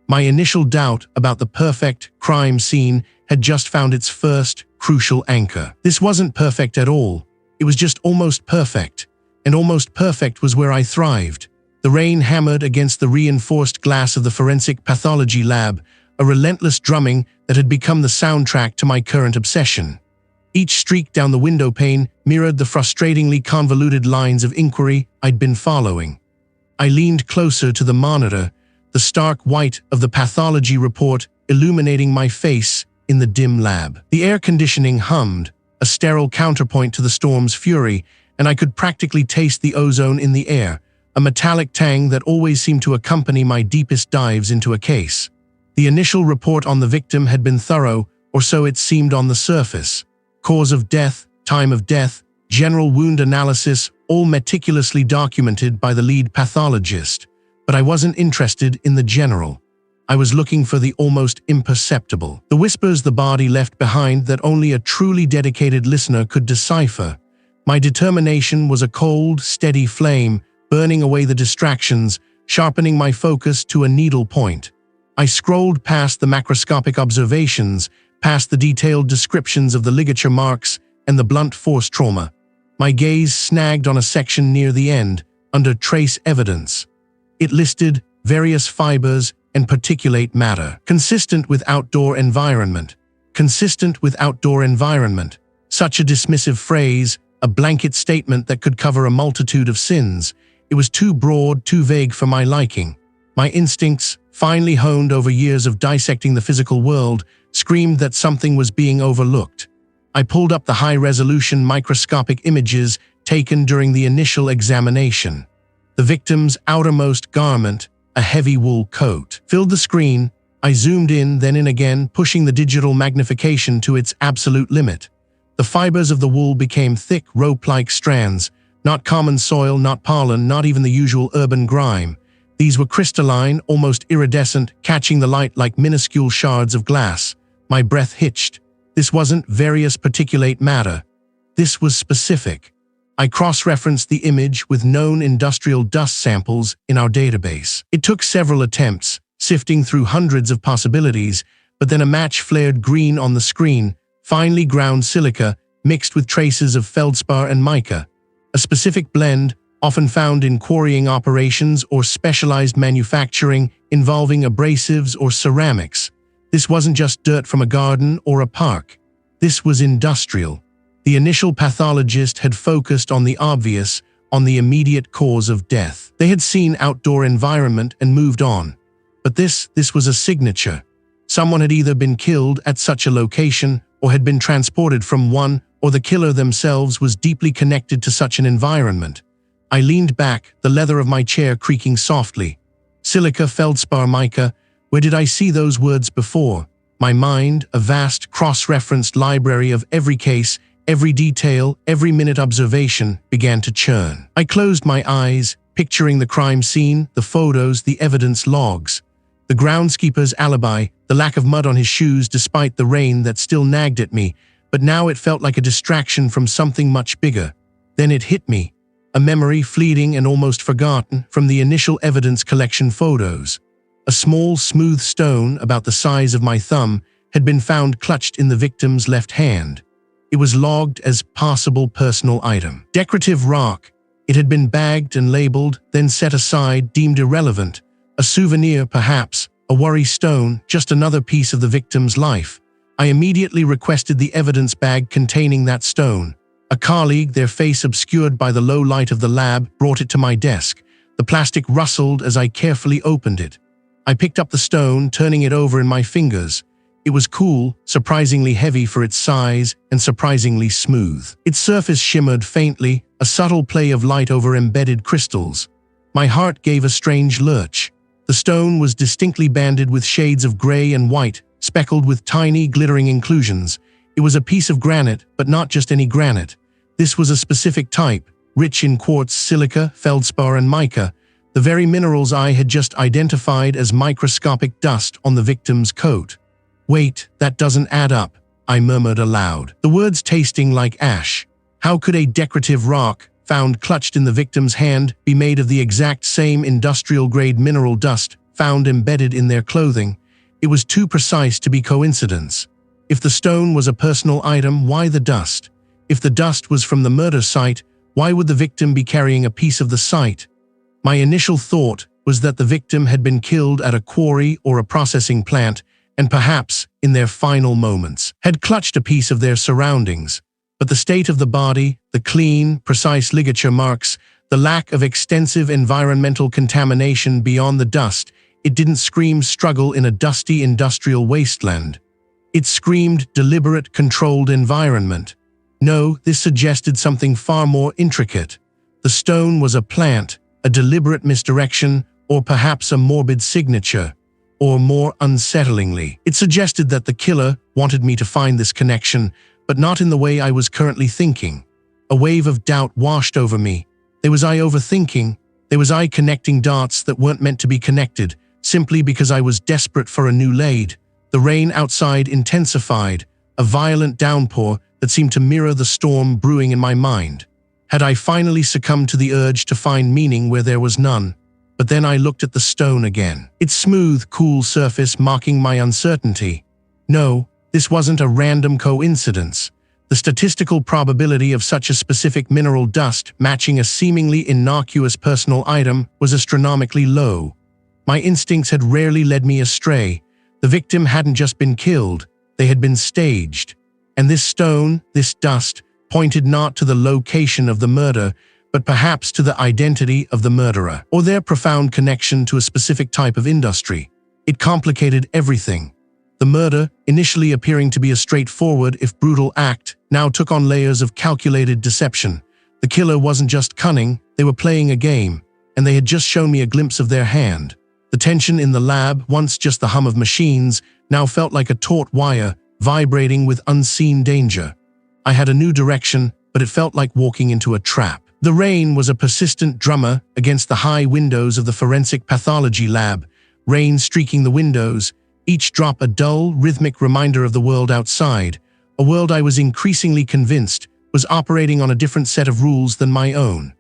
My initial doubt about the perfect crime scene had just found its first, crucial anchor. This wasn't perfect at all, it was just almost perfect, and almost perfect was where I thrived. The rain hammered against the reinforced glass of the forensic pathology lab, a relentless drumming that had become the soundtrack to my current obsession. Each streak down the windowpane mirrored the frustratingly convoluted lines of inquiry I'd been following. I leaned closer to the monitor, the stark white of the pathology report illuminating my face in the dim lab. The air conditioning hummed, a sterile counterpoint to the storm's fury, and I could practically taste the ozone in the air, a metallic tang that always seemed to accompany my deepest dives into a case. The initial report on the victim had been thorough, or so it seemed on the surface. Cause of death, time of death, general wound analysis, all meticulously documented by the lead pathologist. But I wasn't interested in the general. I was looking for the almost imperceptible. The whispers the body left behind that only a truly dedicated listener could decipher. My determination was a cold, steady flame, burning away the distractions, sharpening my focus to a needle point. I scrolled past the macroscopic observations, past the detailed descriptions of the ligature marks and the blunt force trauma. My gaze snagged on a section near the end, under trace evidence. It listed various fibers and particulate matter, consistent with outdoor environment. Consistent with outdoor environment. Such a dismissive phrase, a blanket statement that could cover a multitude of sins. It was too broad, too vague for my liking. My instincts, finely honed over years of dissecting the physical world, screamed that something was being overlooked. I pulled up the high-resolution microscopic images taken during the initial examination. The victim's outermost garment, a heavy wool coat, filled the screen. I zoomed in, then in again, pushing the digital magnification to its absolute limit. The fibers of the wool became thick, rope-like strands, not common soil, not pollen, not even the usual urban grime. These were crystalline, almost iridescent, catching the light like minuscule shards of glass. My breath hitched. This wasn't various particulate matter. This was specific. I cross-referenced the image with known industrial dust samples in our database. It took several attempts, sifting through hundreds of possibilities, but then a match flared green on the screen, finely ground silica mixed with traces of feldspar and mica, a specific blend often found in quarrying operations or specialized manufacturing involving abrasives or ceramics. This wasn't just dirt from a garden or a park. This was industrial. The initial pathologist had focused on the obvious, on the immediate cause of death. They had seen outdoor environment and moved on. But this was a signature. Someone had either been killed at such a location or had been transported from one, or the killer themselves was deeply connected to such an environment. I leaned back, the leather of my chair creaking softly. Silica, feldspar, mica. Where did I see those words before? My mind, a vast, cross-referenced library of every case, every detail, every minute observation, began to churn. I closed my eyes, picturing the crime scene, the photos, the evidence logs. The groundskeeper's alibi, the lack of mud on his shoes despite the rain that still nagged at me, but now it felt like a distraction from something much bigger. Then it hit me. A memory fleeting and almost forgotten from the initial evidence collection photos. A small, smooth stone about the size of my thumb had been found clutched in the victim's left hand. It was logged as possible personal item. Decorative rock. It had been bagged and labeled, then set aside, deemed irrelevant. A souvenir, perhaps, a worry stone, just another piece of the victim's life. I immediately requested the evidence bag containing that stone. A colleague, their face obscured by the low light of the lab, brought it to my desk. The plastic rustled as I carefully opened it. I picked up the stone, turning it over in my fingers. It was cool, surprisingly heavy for its size, and surprisingly smooth. Its surface shimmered faintly, a subtle play of light over embedded crystals. My heart gave a strange lurch. The stone was distinctly banded with shades of gray and white, speckled with tiny, glittering inclusions. It was a piece of granite, but not just any granite. This was a specific type, rich in quartz, silica, feldspar, and mica, the very minerals I had just identified as microscopic dust on the victim's coat. Wait, that doesn't add up, I murmured aloud, the words tasting like ash. How could a decorative rock, found clutched in the victim's hand, be made of the exact same industrial-grade mineral dust found embedded in their clothing? It was too precise to be coincidence. If the stone was a personal item, why the dust? If the dust was from the murder site, why would the victim be carrying a piece of the site? My initial thought was that the victim had been killed at a quarry or a processing plant, and perhaps, in their final moments, had clutched a piece of their surroundings. But the state of the body, the clean, precise ligature marks, the lack of extensive environmental contamination beyond the dust, it didn't scream struggle in a dusty industrial wasteland. It screamed deliberate, controlled environment. No, this suggested something far more intricate. The stone was a plant, a deliberate misdirection, or perhaps a morbid signature. Or more unsettlingly, it suggested that the killer wanted me to find this connection, but not in the way I was currently thinking. A wave of doubt washed over me. There was I overthinking. There was I connecting dots that weren't meant to be connected, simply because I was desperate for a new lead. The rain outside intensified, a violent downpour that seemed to mirror the storm brewing in my mind. Had I finally succumbed to the urge to find meaning where there was none? But then I looked at the stone again, its smooth, cool surface marking my uncertainty. No, this wasn't a random coincidence. The statistical probability of such a specific mineral dust matching a seemingly innocuous personal item was astronomically low. My instincts had rarely led me astray. The victim hadn't just been killed, they had been staged. And this stone, this dust, pointed not to the location of the murder, but perhaps to the identity of the murderer, or their profound connection to a specific type of industry. It complicated everything. The murder, initially appearing to be a straightforward, if brutal act, now took on layers of calculated deception. The killer wasn't just cunning, they were playing a game, and they had just shown me a glimpse of their hand. The tension in the lab, once just the hum of machines, now felt like a taut wire, vibrating with unseen danger. I had a new direction, but it felt like walking into a trap. The rain was a persistent drummer against the high windows of the forensic pathology lab, rain streaking the windows, each drop a dull, rhythmic reminder of the world outside, a world I was increasingly convinced was operating on a different set of rules than my own.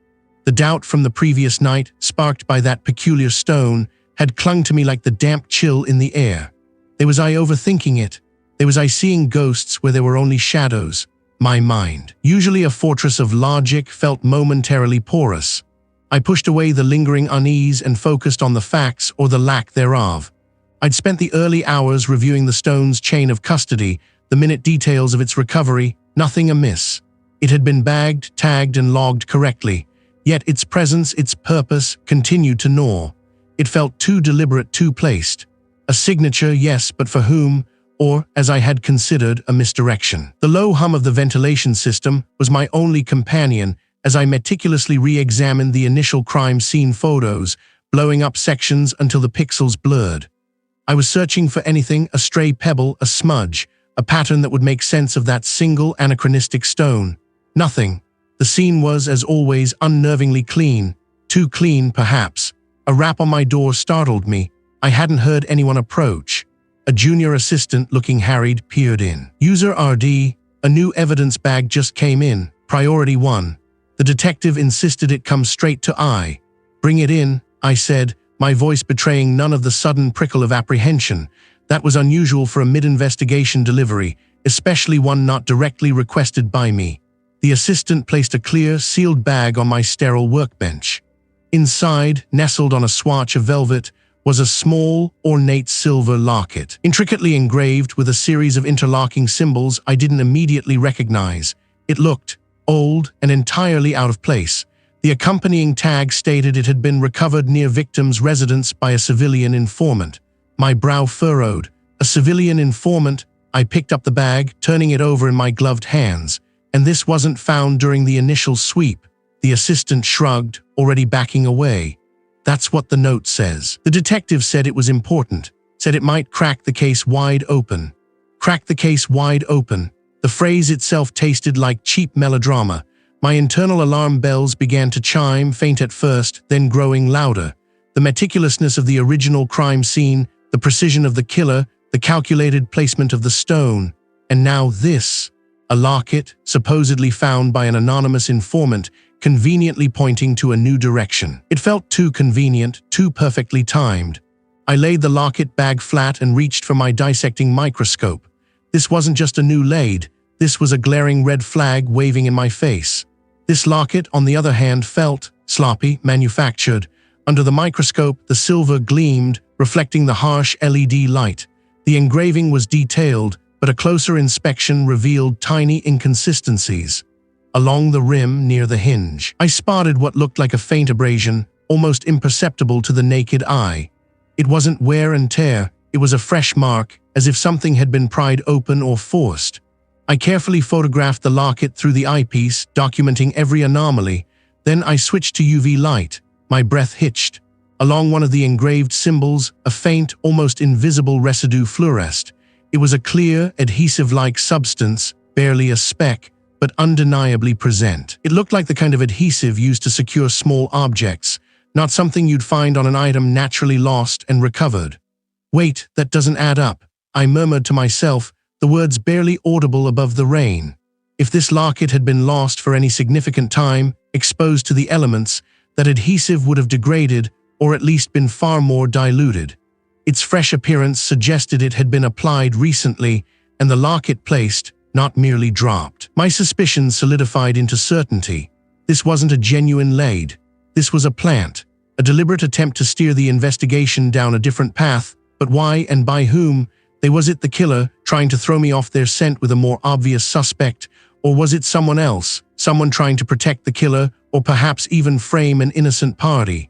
The doubt from the previous night, sparked by that peculiar stone, had clung to me like the damp chill in the air. There was I overthinking it. There was I seeing ghosts where there were only shadows. My mind, usually a fortress of logic, felt momentarily porous. I pushed away the lingering unease and focused on the facts or the lack thereof. I'd spent the early hours reviewing the stone's chain of custody, the minute details of its recovery, nothing amiss. It had been bagged, tagged, and logged correctly, yet its presence, its purpose, continued to gnaw. It felt too deliberate, too placed. A signature, yes, but for whom? Or, as I had considered, a misdirection. The low hum of the ventilation system was my only companion as I meticulously re-examined the initial crime scene photos, blowing up sections until the pixels blurred. I was searching for anything, a stray pebble, a smudge, a pattern that would make sense of that single anachronistic stone. Nothing. The scene was, as always, unnervingly clean. Too clean, perhaps. A rap on my door startled me. I hadn't heard anyone approach. A junior assistant, looking harried, peered in. User RD, a new evidence bag just came in. Priority 1. The detective insisted it come straight to I. Bring it in, I said, my voice betraying none of the sudden prickle of apprehension. That was unusual for a mid-investigation delivery, especially one not directly requested by me. The assistant placed a clear, sealed bag on my sterile workbench. Inside, nestled on a swatch of velvet, was a small, ornate silver locket, intricately engraved with a series of interlocking symbols I didn't immediately recognize. It looked old and entirely out of place. The accompanying tag stated it had been recovered near victim's residence by a civilian informant. My brow furrowed. A civilian informant? I picked up the bag, turning it over in my gloved hands. And this wasn't found during the initial sweep. The assistant shrugged, already backing away. That's what the note says. The detective said it was important, said it might crack the case wide open. Crack the case wide open. The phrase itself tasted like cheap melodrama. My internal alarm bells began to chime, faint at first, then growing louder. The meticulousness of the original crime scene, the precision of the killer, the calculated placement of the stone. And now this. A locket, supposedly found by an anonymous informant, conveniently pointing to a new direction. It felt too convenient, too perfectly timed. I laid the locket bag flat and reached for my dissecting microscope. This wasn't just a new laid, this was a glaring red flag waving in my face. This locket, on the other hand, felt sloppy, manufactured. Under the microscope, the silver gleamed, reflecting the harsh LED light. The engraving was detailed, but a closer inspection revealed tiny inconsistencies. Along the rim near the hinge, I spotted what looked like a faint abrasion, almost imperceptible to the naked eye. It wasn't wear and tear, it was a fresh mark, as if something had been pried open or forced. I carefully photographed the locket through the eyepiece, documenting every anomaly. Then I switched to UV light. My breath hitched. Along one of the engraved symbols, a faint, almost invisible residue fluoresced. It was a clear, adhesive-like substance, barely a speck, but undeniably present. It looked like the kind of adhesive used to secure small objects, not something you'd find on an item naturally lost and recovered. "Wait, that doesn't add up," I murmured to myself, the words barely audible above the rain. If this locket had been lost for any significant time, exposed to the elements, that adhesive would have degraded or at least been far more diluted. Its fresh appearance suggested it had been applied recently and the locket placed, not merely dropped. My suspicions solidified into certainty. This wasn't a genuine lead. This was a plant, a deliberate attempt to steer the investigation down a different path, but why and by whom? Was it the killer trying to throw me off their scent with a more obvious suspect, or was it someone else, someone trying to protect the killer, or perhaps even frame an innocent party?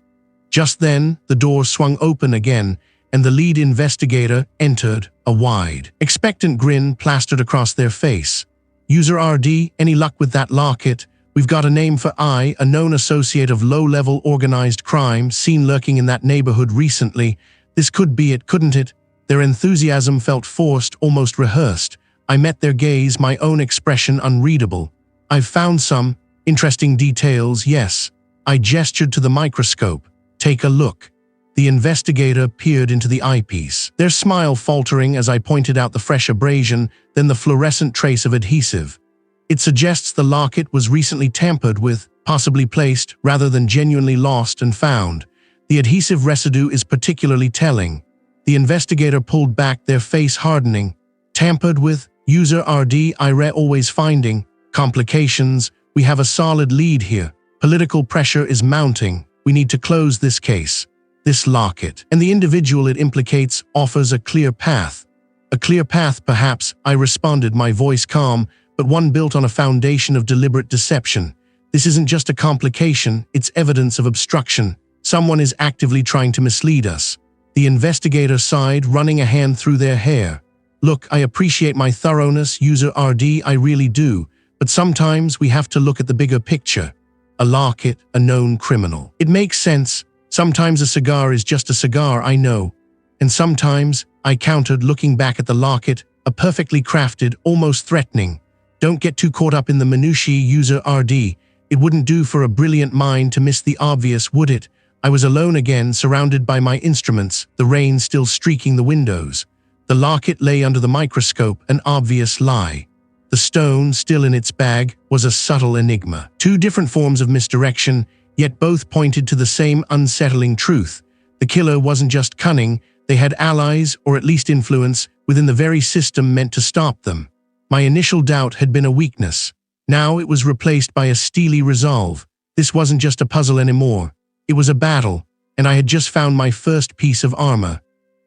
Just then, the door swung open again, and the lead investigator entered, a wide, expectant grin plastered across their face. "User RD, any luck with that locket? We've got a name for a known associate of low-level organized crime seen lurking in that neighborhood recently. This could be it, couldn't it?" Their enthusiasm felt forced, almost rehearsed. I met their gaze, my own expression unreadable. "I've found some interesting details, yes." I gestured to the microscope. "Take a look." The investigator peered into the eyepiece, their smile faltering as I pointed out the fresh abrasion, then the fluorescent trace of adhesive. "It suggests the locket was recently tampered with, possibly placed, rather than genuinely lost and found. The adhesive residue is particularly telling." The investigator pulled back, their face hardening. "Tampered with? User RD, always finding complications. We have a solid lead here. Political pressure is mounting. We need to close this case. This locket, and the individual it implicates, offers a clear path." "A clear path, perhaps," I responded, my voice calm, "but one built on a foundation of deliberate deception. This isn't just a complication, it's evidence of obstruction. Someone is actively trying to mislead us." The investigator sighed, running a hand through their hair. "Look, I appreciate my thoroughness, User RD, I really do, but sometimes we have to look at the bigger picture. A locket, a known criminal. It makes sense. Sometimes a cigar is just a cigar, I know. And sometimes," I countered, looking back at the locket, "a perfectly crafted, almost threatening. Don't get too caught up in the minutiae, User RD. It wouldn't do for a brilliant mind to miss the obvious, would it?" I was alone again, surrounded by my instruments, the rain still streaking the windows. The locket lay under the microscope, an obvious lie. The stone, still in its bag, was a subtle enigma. Two different forms of misdirection, yet both pointed to the same unsettling truth. The killer wasn't just cunning, they had allies, or at least influence, within the very system meant to stop them. My initial doubt had been a weakness. Now it was replaced by a steely resolve. This wasn't just a puzzle anymore. It was a battle, and I had just found my first piece of armor.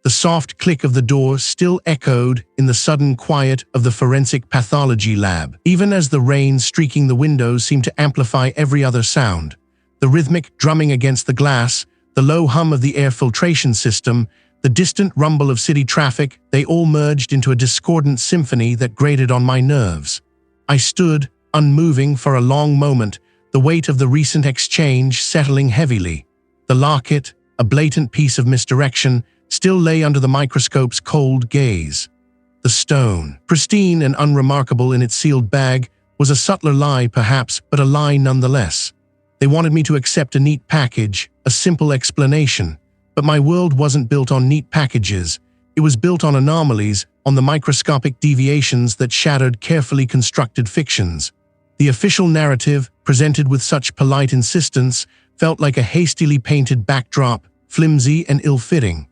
The soft click of the door still echoed in the sudden quiet of the forensic pathology lab, even as the rain streaking the windows seemed to amplify every other sound. The rhythmic drumming against the glass, the low hum of the air filtration system, the distant rumble of city traffic, they all merged into a discordant symphony that grated on my nerves. I stood, unmoving, for a long moment, the weight of the recent exchange settling heavily. The locket, a blatant piece of misdirection, still lay under the microscope's cold gaze. The stone, pristine and unremarkable in its sealed bag, was a subtler lie perhaps, but a lie nonetheless. They wanted me to accept a neat package, a simple explanation. But my world wasn't built on neat packages. It was built on anomalies, on the microscopic deviations that shattered carefully constructed fictions. The official narrative, presented with such polite insistence, felt like a hastily painted backdrop, flimsy and ill-fitting.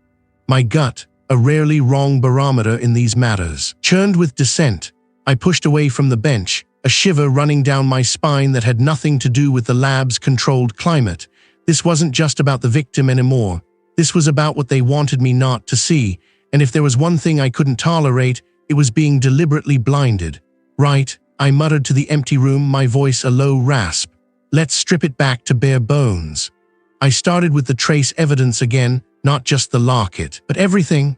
My gut, a rarely wrong barometer in these matters, churned with dissent. I pushed away from the bench, a shiver running down my spine that had nothing to do with the lab's controlled climate. This wasn't just about the victim anymore. This was about what they wanted me not to see, And if there was one thing I couldn't tolerate, it was being deliberately blinded. Right, I muttered to the empty room, my voice a low rasp. Let's strip it back to bare bones. I started with the trace evidence again, not just the locket, but everything.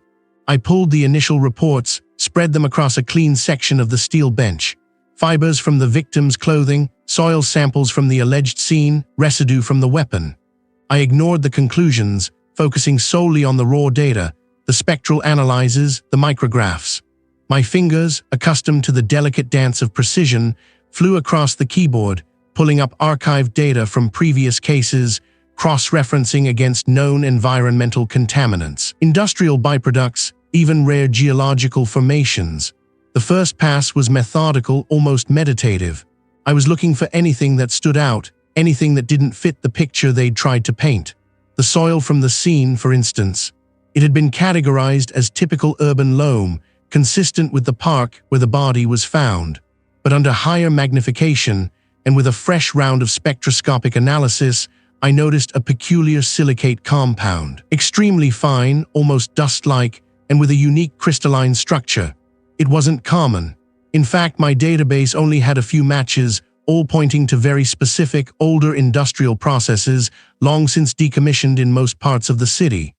I pulled the initial reports, spread them across a clean section of the steel bench. Fibers from the victim's clothing, soil samples from the alleged scene, residue from the weapon. I ignored the conclusions, focusing solely on the raw data, the spectral analyses, the micrographs. My fingers, accustomed to the delicate dance of precision, flew across the keyboard, pulling up archived data from previous cases, cross-referencing against known environmental contaminants, industrial byproducts, even rare geological formations. The first pass was methodical, almost meditative. I was looking for anything that stood out, anything that didn't fit the picture they'd tried to paint. The soil from the scene, for instance. It had been categorized as typical urban loam, consistent with the park where the body was found. But under higher magnification, and with a fresh round of spectroscopic analysis, I noticed a peculiar silicate compound. Extremely fine, almost dust-like, and with a unique crystalline structure. It wasn't common. In fact, my database only had a few matches, all pointing to very specific, older industrial processes, long since decommissioned in most parts of the city.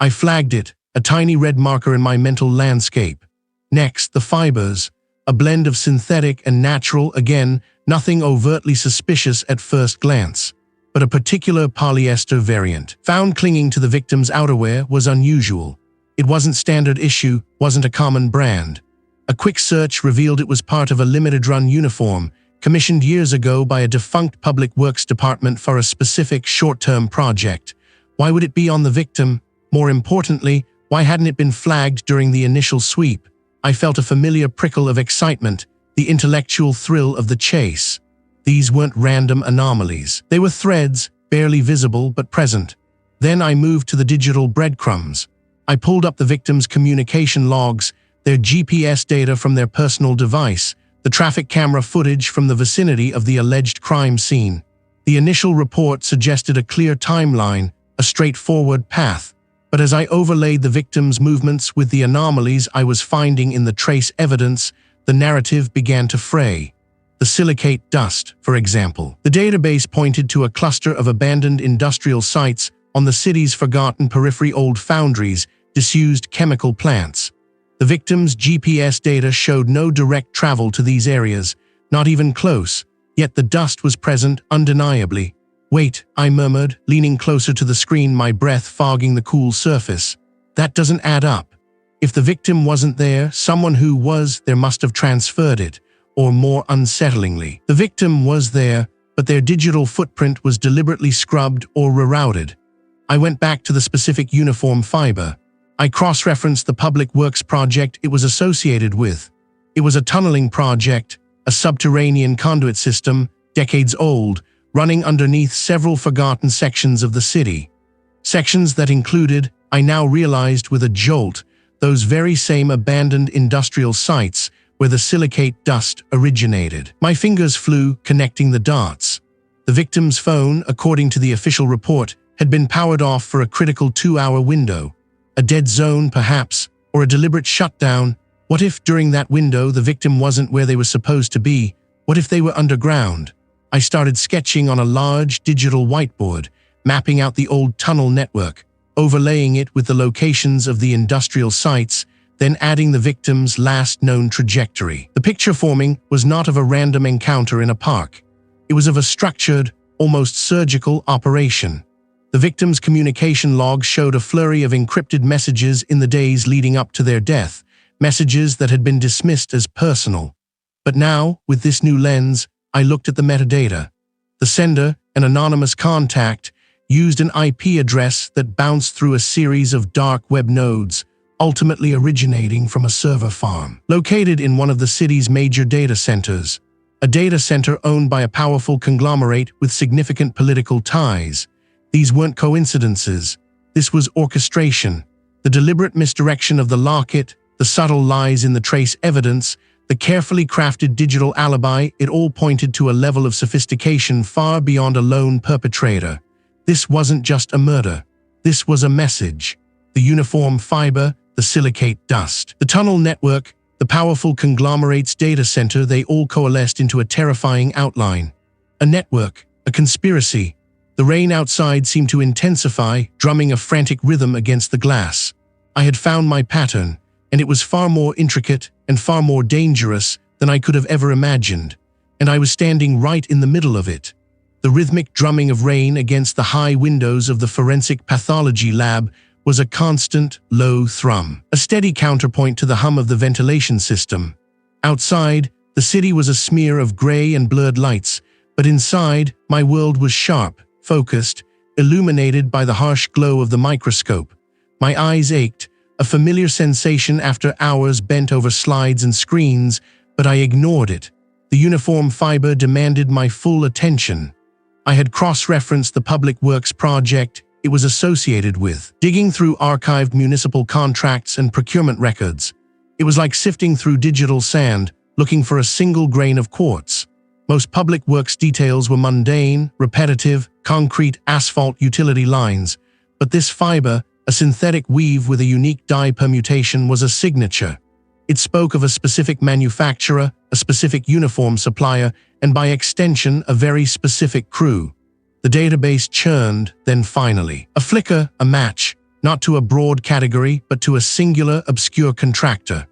I flagged it, a tiny red marker in my mental landscape. Next, the fibers. A blend of synthetic and natural, again, nothing overtly suspicious at first glance. But a particular polyester variant, found clinging to the victim's outerwear, was unusual. It wasn't standard issue, wasn't a common brand. A quick search revealed it was part of a limited-run uniform, commissioned years ago by a defunct public works department for a specific short-term project. Why would it be on the victim? More importantly, why hadn't it been flagged during the initial sweep? I felt a familiar prickle of excitement, the intellectual thrill of the chase. These weren't random anomalies. They were threads, barely visible but present. Then I moved to the digital breadcrumbs. I pulled up the victim's communication logs, their GPS data from their personal device, the traffic camera footage from the vicinity of the alleged crime scene. The initial report suggested a clear timeline, a straightforward path. But as I overlaid the victim's movements with the anomalies I was finding in the trace evidence, the narrative began to fray. The silicate dust, for example. The database pointed to a cluster of abandoned industrial sites on the city's forgotten periphery, old foundries, disused chemical plants. The victim's GPS data showed no direct travel to these areas, not even close, yet the dust was present undeniably. Wait, I murmured, leaning closer to the screen, my breath fogging the cool surface. That doesn't add up. If the victim wasn't there, someone who was there must have transferred it, or more unsettlingly, the victim was there, but their digital footprint was deliberately scrubbed or rerouted. I went back to the specific uniform fiber. I cross-referenced the public works project it was associated with. It was a tunneling project, a subterranean conduit system, decades old, running underneath several forgotten sections of the city. Sections that included, I now realized with a jolt, those very same abandoned industrial sites where the silicate dust originated. My fingers flew, connecting the dots. The victim's phone, according to the official report, had been powered off for a critical 2-hour window. A dead zone, perhaps, or a deliberate shutdown. What if, during that window, the victim wasn't where they were supposed to be? What if they were underground? I started sketching on a large digital whiteboard, mapping out the old tunnel network, overlaying it with the locations of the industrial sites, then adding the victim's last known trajectory. The picture forming was not of a random encounter in a park. It was of a structured, almost surgical operation. The victim's communication log showed a flurry of encrypted messages in the days leading up to their death, messages that had been dismissed as personal. But now, with this new lens, I looked at the metadata. The sender, an anonymous contact, used an IP address that bounced through a series of dark web nodes, ultimately originating from a server farm, located in one of the city's major data centers. A data center owned by a powerful conglomerate with significant political ties. These weren't coincidences. This was orchestration. The deliberate misdirection of the locket, the subtle lies in the trace evidence, the carefully crafted digital alibi, it all pointed to a level of sophistication far beyond a lone perpetrator. This wasn't just a murder. This was a message. The uniform fiber, the silicate dust. The tunnel network, the powerful conglomerate's data center, they all coalesced into a terrifying outline. A network, a conspiracy. The rain outside seemed to intensify, drumming a frantic rhythm against the glass. I had found my pattern, and it was far more intricate and far more dangerous than I could have ever imagined, and I was standing right in the middle of it. The rhythmic drumming of rain against the high windows of the forensic pathology lab was a constant, low thrum, a steady counterpoint to the hum of the ventilation system. Outside, the city was a smear of gray and blurred lights, but inside, my world was sharp, focused, illuminated by the harsh glow of the microscope. My eyes ached, a familiar sensation after hours bent over slides and screens, but I ignored it. The uniform fiber demanded my full attention. I had cross-referenced the public works project it was associated with, digging through archived municipal contracts and procurement records. It was like sifting through digital sand, looking for a single grain of quartz. Most public works details were mundane, repetitive, concrete asphalt utility lines, but this fiber, a synthetic weave with a unique dye permutation, was a signature. It spoke of a specific manufacturer, a specific uniform supplier, and by extension, a very specific crew. The database churned, then finally. A flicker, a match, not to a broad category, but to a singular, obscure contractor.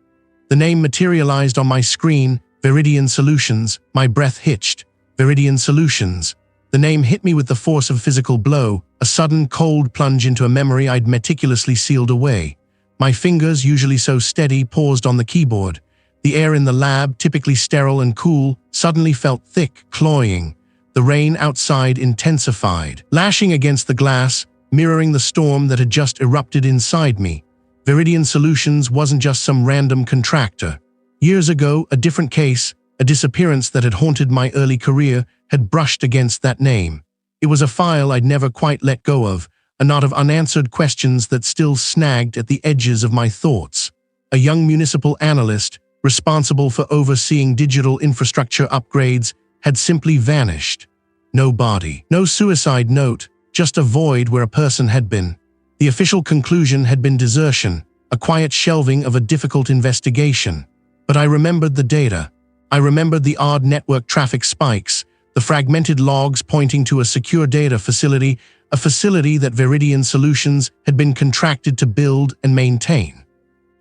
The name materialized on my screen, Viridian Solutions. My breath hitched. Viridian Solutions. The name hit me with the force of a physical blow, a sudden cold plunge into a memory I'd meticulously sealed away. My fingers, usually so steady, paused on the keyboard. The air in the lab, typically sterile and cool, suddenly felt thick, cloying. The rain outside intensified, lashing against the glass, mirroring the storm that had just erupted inside me. Viridian Solutions wasn't just some random contractor. Years ago, a different case, a disappearance that had haunted my early career, had brushed against that name. It was a file I'd never quite let go of, a knot of unanswered questions that still snagged at the edges of my thoughts. A young municipal analyst, responsible for overseeing digital infrastructure upgrades, had simply vanished. No body, no suicide note, just a void where a person had been. The official conclusion had been desertion, a quiet shelving of a difficult investigation. But I remembered the data. I remembered the odd network traffic spikes, the fragmented logs pointing to a secure data facility, a facility that Viridian Solutions had been contracted to build and maintain.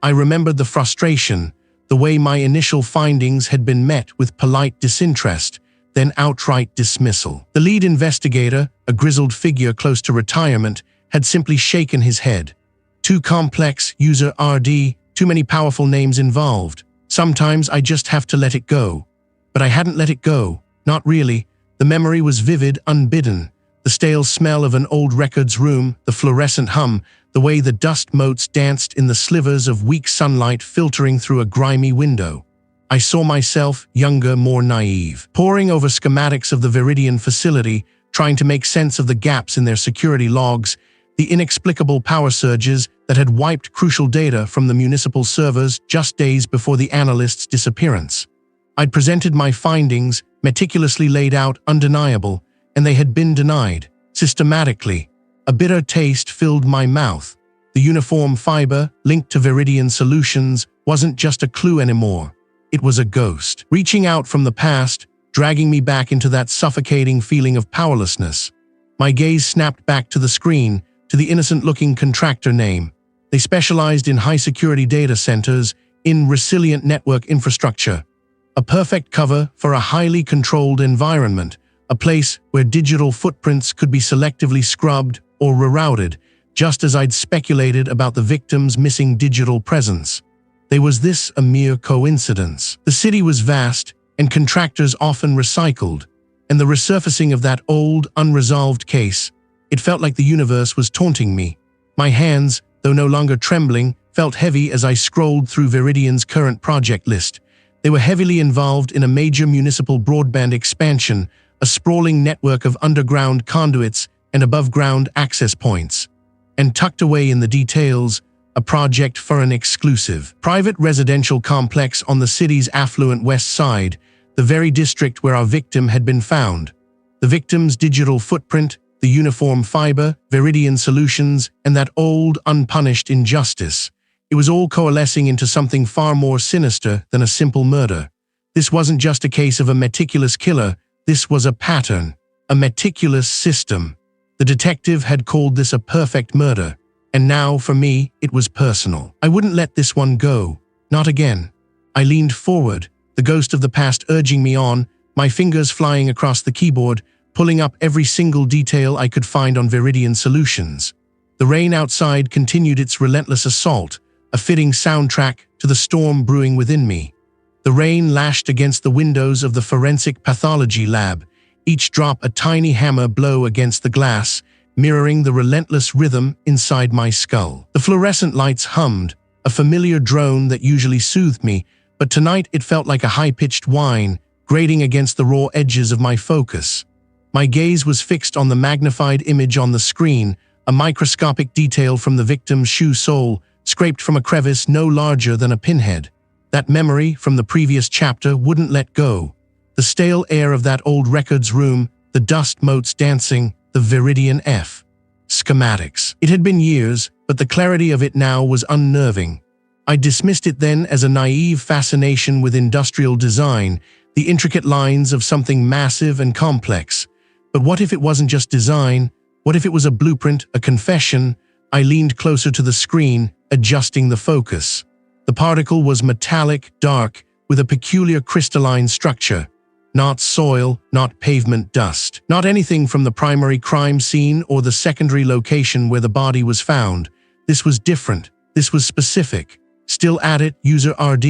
I remembered the frustration, the way my initial findings had been met with polite disinterest, then outright dismissal. The lead investigator, a grizzled figure close to retirement, had simply shaken his head. Too complex, user RD, too many powerful names involved. Sometimes I just have to let it go. But I hadn't let it go. Not really. The memory was vivid, unbidden. The stale smell of an old records room, the fluorescent hum, the way the dust motes danced in the slivers of weak sunlight filtering through a grimy window. I saw myself, younger, more naive, poring over schematics of the Viridian facility, trying to make sense of the gaps in their security logs, the inexplicable power surges that had wiped crucial data from the municipal servers just days before the analyst's disappearance. I'd presented my findings, meticulously laid out, undeniable, and they had been denied, systematically. A bitter taste filled my mouth. The uniform fiber, linked to Viridian Solutions, wasn't just a clue anymore. It was a ghost, reaching out from the past, dragging me back into that suffocating feeling of powerlessness. My gaze snapped back to the screen, to the innocent-looking contractor name. They specialized in high-security data centers, in resilient network infrastructure. A perfect cover for a highly controlled environment, a place where digital footprints could be selectively scrubbed or rerouted, just as I'd speculated about the victim's missing digital presence. Was this a mere coincidence? The city was vast, and contractors often recycled, and the resurfacing of that old, unresolved case, it felt like the universe was taunting me. My hands, though no longer trembling, felt heavy as I scrolled through Viridian's current project list. They were heavily involved in a major municipal broadband expansion, a sprawling network of underground conduits and above-ground access points. And tucked away in the details, a project for an exclusive, private residential complex on the city's affluent west side, the very district where our victim had been found. The victim's digital footprint, the uniform fiber, Viridian Solutions, and that old, unpunished injustice. It was all coalescing into something far more sinister than a simple murder. This wasn't just a case of a meticulous killer, this was a pattern, a meticulous system. The detective had called this a perfect murder, and now, for me, it was personal. I wouldn't let this one go. Not again. I leaned forward, the ghost of the past urging me on, my fingers flying across the keyboard, pulling up every single detail I could find on Viridian Solutions. The rain outside continued its relentless assault, a fitting soundtrack to the storm brewing within me. The rain lashed against the windows of the forensic pathology lab, each drop a tiny hammer blow against the glass, mirroring the relentless rhythm inside my skull. The fluorescent lights hummed, a familiar drone that usually soothed me, but tonight it felt like a high-pitched whine, grating against the raw edges of my focus. My gaze was fixed on the magnified image on the screen, a microscopic detail from the victim's shoe sole, scraped from a crevice no larger than a pinhead. That memory from the previous chapter wouldn't let go. The stale air of that old records room, the dust motes dancing, the Viridian F. Schematics. It had been years, but the clarity of it now was unnerving. I dismissed it then as a naive fascination with industrial design, the intricate lines of something massive and complex. But what if it wasn't just design? What if it was a blueprint, a confession? I leaned closer to the screen, adjusting the focus. The particle was metallic, dark, with a peculiar crystalline structure. Not soil, not pavement dust, not anything from the primary crime scene or the secondary location where the body was found. This was different. This was specific. Still at it, user RD.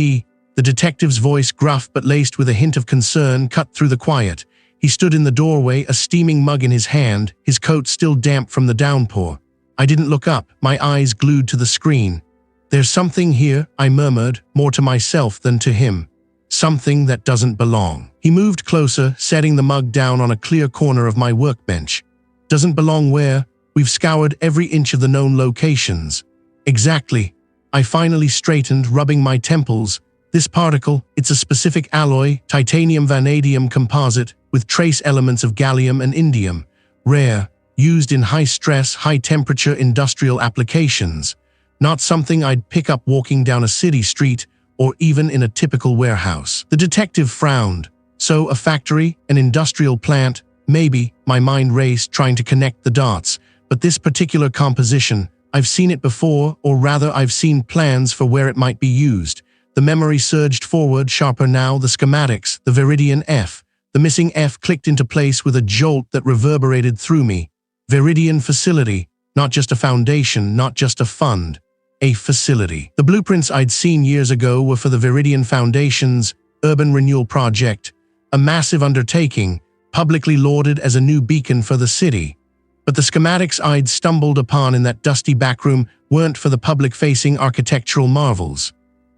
The detective's voice, gruff but laced with a hint of concern, cut through the quiet. He stood in the doorway, a steaming mug in his hand, his coat still damp from the downpour. I didn't look up, my eyes glued to the screen. "There's something here," I murmured, more to myself than to him. "Something that doesn't belong." He moved closer, setting the mug down on a clear corner of my workbench. "Doesn't belong where? We've scoured every inch of the known locations." "Exactly." I finally straightened, rubbing my temples. "This particle, it's a specific alloy, titanium vanadium composite, with trace elements of gallium and indium. Rare, used in high-stress, high-temperature industrial applications. Not something I'd pick up walking down a city street, or even in a typical warehouse." The detective frowned. "So, a factory, an industrial plant, maybe," my mind raced, trying to connect the dots. "But this particular composition, I've seen it before, or rather I've seen plans for where it might be used." The memory surged forward, sharper now, the schematics, the Viridian F. The missing F clicked into place with a jolt that reverberated through me. Viridian facility, not just a foundation, not just a fund. A facility. The blueprints I'd seen years ago were for the Viridian Foundation's urban renewal project, a massive undertaking, publicly lauded as a new beacon for the city. But the schematics I'd stumbled upon in that dusty backroom weren't for the public-facing architectural marvels.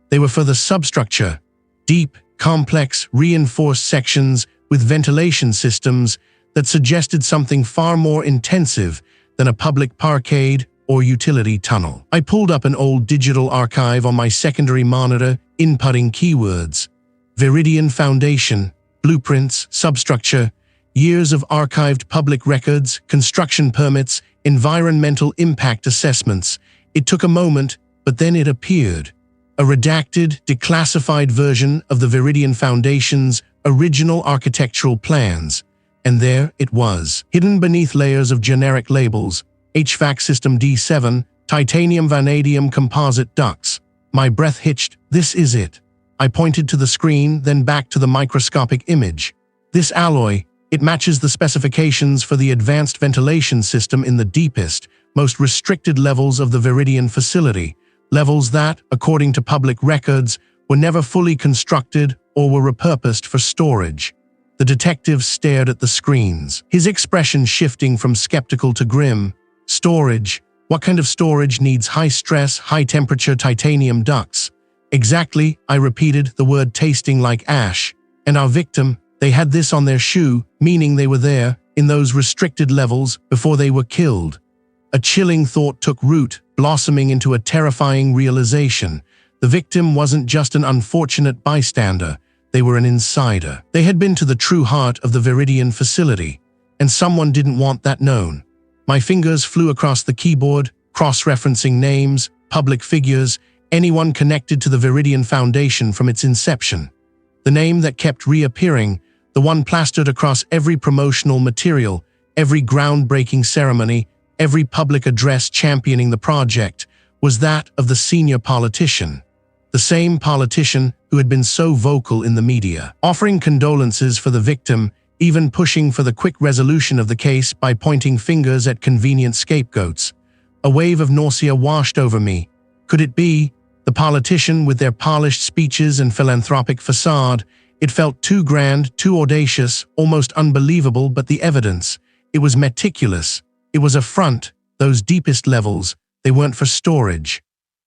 They were for the substructure, deep, complex, reinforced sections with ventilation systems that suggested something far more intensive than a public parkade or utility tunnel. I pulled up an old digital archive on my secondary monitor, inputting keywords. Viridian Foundation, blueprints, substructure, years of archived public records, construction permits, environmental impact assessments. It took a moment, but then it appeared. A redacted, declassified version of the Viridian Foundation's original architectural plans. And there it was, hidden beneath layers of generic labels. HVAC System D7, titanium vanadium composite ducts. My breath hitched. "This is it." I pointed to the screen, then back to the microscopic image. "This alloy, it matches the specifications for the advanced ventilation system in the deepest, most restricted levels of the Viridian facility. Levels that, according to public records, were never fully constructed or were repurposed for storage." The detective stared at the screens, his expression shifting from skeptical to grim. "Storage? What kind of storage needs high-stress, high-temperature titanium ducts?" "Exactly," I repeated, the word tasting like ash. "And our victim, they had this on their shoe, meaning they were there, in those restricted levels, before they were killed." A chilling thought took root, blossoming into a terrifying realization. The victim wasn't just an unfortunate bystander, they were an insider. They had been to the true heart of the Viridian facility, and someone didn't want that known. My fingers flew across the keyboard, cross-referencing names, public figures, anyone connected to the Viridian Foundation from its inception. The name that kept reappearing, the one plastered across every promotional material, every groundbreaking ceremony, every public address championing the project, was that of the senior politician. The same politician who had been so vocal in the media, offering condolences for the victim, even pushing for the quick resolution of the case by pointing fingers at convenient scapegoats. A wave of nausea washed over me. Could it be? The politician with their polished speeches and philanthropic facade. It felt too grand, too audacious, almost unbelievable, but the evidence. It was meticulous. It was a front, those deepest levels. They weren't for storage.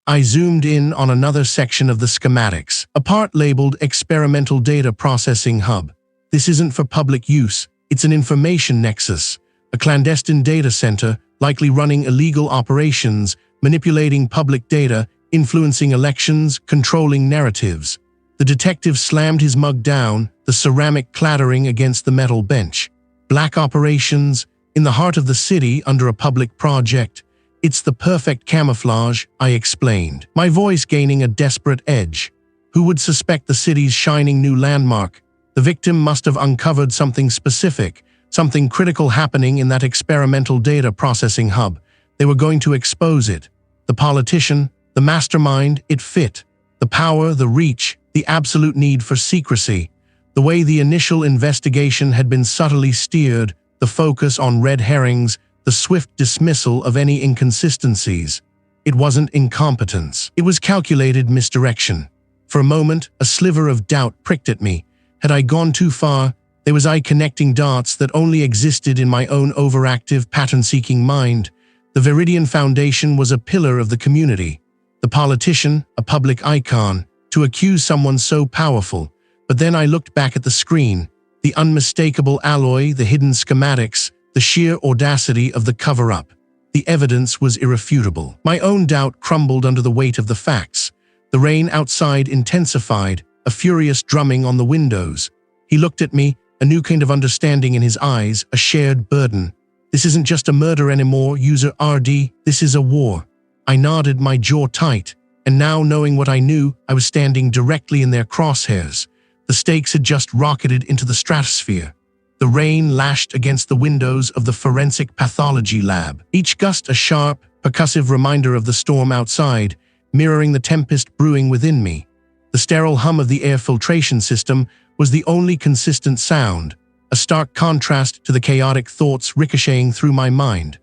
I zoomed in on another section of the schematics, a part labeled Experimental Data Processing Hub. This isn't for public use. It's an information nexus, a clandestine data center, likely running illegal operations, manipulating public data, influencing elections, controlling narratives. The detective slammed his mug down, the ceramic clattering against the metal bench. Black operations, in the heart of the city under a public project. It's the perfect camouflage, I explained, my voice gaining a desperate edge. Who would suspect the city's shining new landmark? The victim must have uncovered something specific, something critical happening in that experimental data processing hub. They were going to expose it. The politician, the mastermind, it fit. The power, the reach, the absolute need for secrecy. The way the initial investigation had been subtly steered, the focus on red herrings, the swift dismissal of any inconsistencies. It wasn't incompetence. It was calculated misdirection. For a moment, a sliver of doubt pricked at me. Had I gone too far? There was I connecting dots that only existed in my own overactive, pattern-seeking mind. The Viridian Foundation was a pillar of the community. The politician, a public icon, to accuse someone so powerful. But then I looked back at the screen, the unmistakable alloy, the hidden schematics, the sheer audacity of the cover-up. The evidence was irrefutable. My own doubt crumbled under the weight of the facts. The rain outside intensified, a furious drumming on the windows. He looked at me, a new kind of understanding in his eyes, a shared burden. This isn't just a murder anymore, user RD, this is a war. I nodded, my jaw tight, and now knowing what I knew, I was standing directly in their crosshairs. The stakes had just rocketed into the stratosphere. The rain lashed against the windows of the forensic pathology lab, each gust a sharp, percussive reminder of the storm outside, mirroring the tempest brewing within me. The sterile hum of the air filtration system was the only consistent sound, a stark contrast to the chaotic thoughts ricocheting through my mind.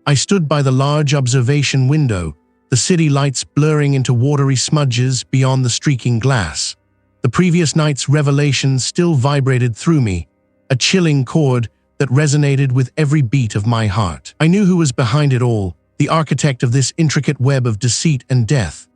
I stood by the large observation window, the city lights blurring into watery smudges beyond the streaking glass. The previous night's revelations still vibrated through me, a chilling chord that resonated with every beat of my heart. I knew who was behind it all, the architect of this intricate web of deceit and death.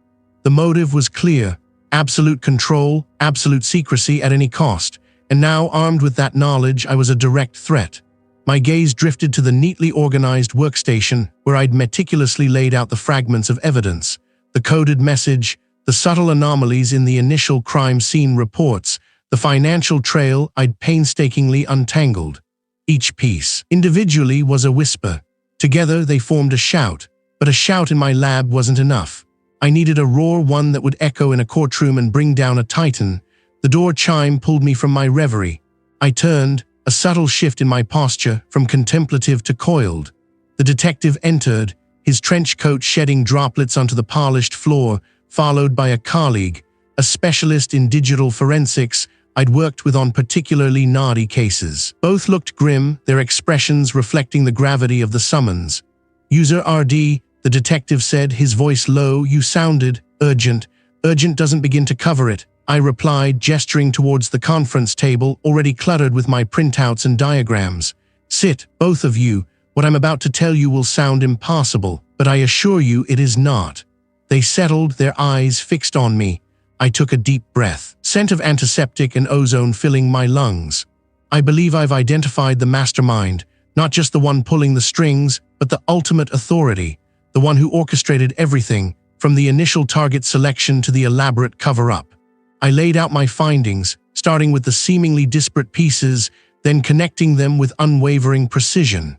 The motive was clear, absolute control, absolute secrecy at any cost, and now, armed with that knowledge, I was a direct threat. My gaze drifted to the neatly organized workstation where I'd meticulously laid out the fragments of evidence, the coded message, the subtle anomalies in the initial crime scene reports, the financial trail I'd painstakingly untangled. Each piece, individually, was a whisper. Together they formed a shout, but a shout in my lab wasn't enough. I needed a roar, one that would echo in a courtroom and bring down a titan. The door chime pulled me from my reverie. I turned, a subtle shift in my posture from contemplative to coiled. The detective entered, his trench coat shedding droplets onto the polished floor, followed by a colleague, a specialist in digital forensics I'd worked with on particularly naughty cases. Both looked grim, their expressions reflecting the gravity of the summons. User RD, the detective said, his voice low, you sounded urgent. Urgent doesn't begin to cover it, I replied, gesturing towards the conference table already cluttered with my printouts and diagrams. Sit, both of you. What I'm about to tell you will sound impossible, but I assure you it is not. They settled, their eyes fixed on me. I took a deep breath, scent of antiseptic and ozone filling my lungs. I believe I've identified the mastermind, not just the one pulling the strings, but the ultimate authority, the one who orchestrated everything, from the initial target selection to the elaborate cover-up. I laid out my findings, starting with the seemingly disparate pieces, then connecting them with unwavering precision.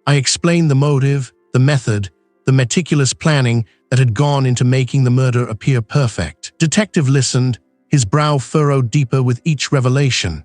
I explained the motive, the method, the meticulous planning, that had gone into making the murder appear perfect. Detective listened, his brow furrowed deeper with each revelation.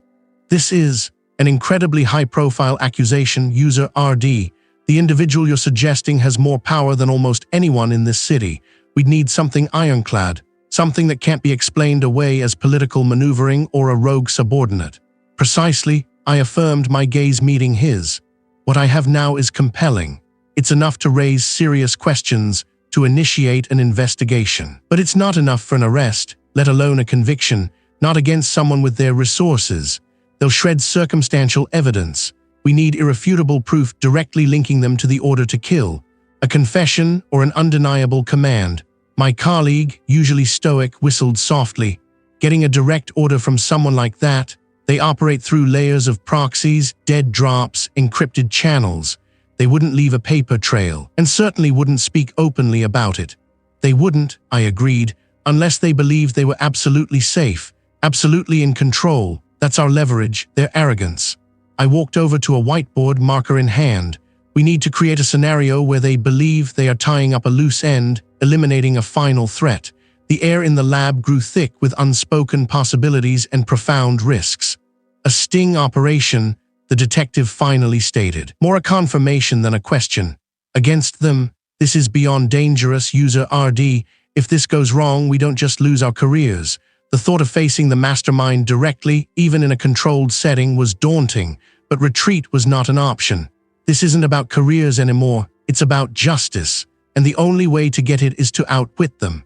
This is an incredibly high-profile accusation, user RD. The individual you're suggesting has more power than almost anyone in this city. We'd need something ironclad, something that can't be explained away as political maneuvering or a rogue subordinate. Precisely, I affirmed, my gaze meeting his. What I have now is compelling. It's enough to raise serious questions, to initiate an investigation. But it's not enough for an arrest, let alone a conviction, not against someone with their resources. They'll shred circumstantial evidence. We need irrefutable proof directly linking them to the order to kill, a confession or an undeniable command. My colleague, usually stoic, whistled softly. Getting a direct order from someone like that, they operate through layers of proxies, dead drops, encrypted channels. They wouldn't leave a paper trail, and certainly wouldn't speak openly about it. They wouldn't, I agreed, unless they believed they were absolutely safe, absolutely in control. That's our leverage, their arrogance. I walked over to a whiteboard, marker in hand. We need to create a scenario where they believe they are tying up a loose end, eliminating a final threat. The air in the lab grew thick with unspoken possibilities and profound risks. A sting operation, the detective finally stated. More a confirmation than a question. Against them, this is beyond dangerous, user RD. If this goes wrong, we don't just lose our careers. The thought of facing the mastermind directly, even in a controlled setting, was daunting, but retreat was not an option. This isn't about careers anymore, it's about justice, and the only way to get it is to outwit them.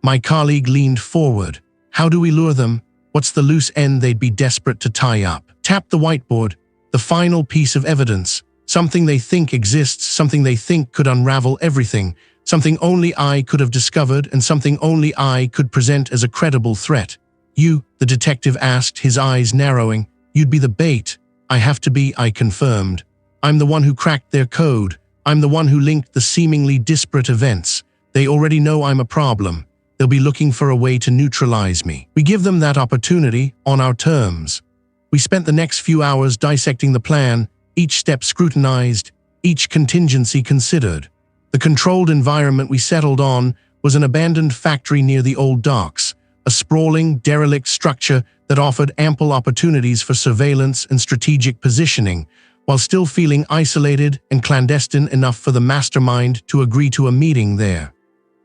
My colleague leaned forward. How do we lure them? What's the loose end they'd be desperate to tie up? Tap the whiteboard, the final piece of evidence, something they think exists, something they think could unravel everything, something only I could have discovered and something only I could present as a credible threat. You, the detective asked, his eyes narrowing. You'd be the bait. I have to be, I confirmed. I'm the one who cracked their code. I'm the one who linked the seemingly disparate events. They already know I'm a problem. They'll be looking for a way to neutralize me. We give them that opportunity on our terms. We spent the next few hours dissecting the plan, each step scrutinized, each contingency considered. The controlled environment we settled on was an abandoned factory near the old docks, a sprawling, derelict structure that offered ample opportunities for surveillance and strategic positioning, while still feeling isolated and clandestine enough for the mastermind to agree to a meeting there.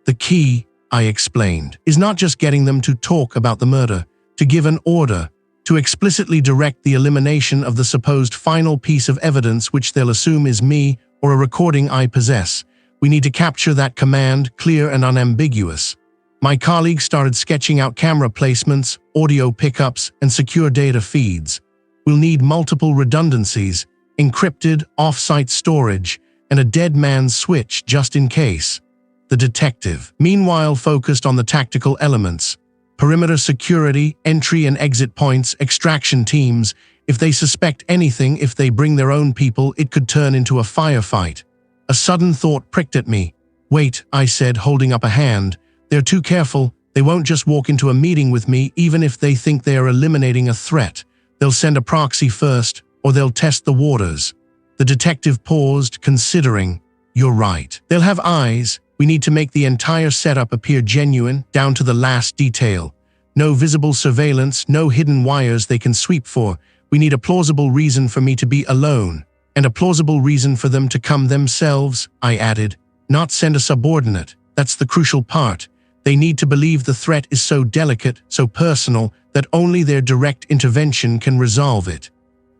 The key, I explained, is not just getting them to talk about the murder, to give an order, to explicitly direct the elimination of the supposed final piece of evidence which they'll assume is me or a recording I possess. We need to capture that command, clear and unambiguous. My colleague started sketching out camera placements, audio pickups, and secure data feeds. We'll need multiple redundancies, encrypted, off-site storage, and a dead man's switch just in case. The detective, meanwhile, focused on the tactical elements. Perimeter security, entry and exit points, extraction teams. If they suspect anything, if they bring their own people, it could turn into a firefight. A sudden thought pricked at me. Wait, I said, holding up a hand. They're too careful. They won't just walk into a meeting with me, even if they think they are eliminating a threat. They'll send a proxy first, or they'll test the waters. The detective paused, considering. You're right. They'll have eyes. We need to make the entire setup appear genuine, down to the last detail. No visible surveillance, no hidden wires they can sweep for. We need a plausible reason for me to be alone, and a plausible reason for them to come themselves, I added. Not send a subordinate. That's the crucial part. They need to believe the threat is so delicate, so personal, that only their direct intervention can resolve it.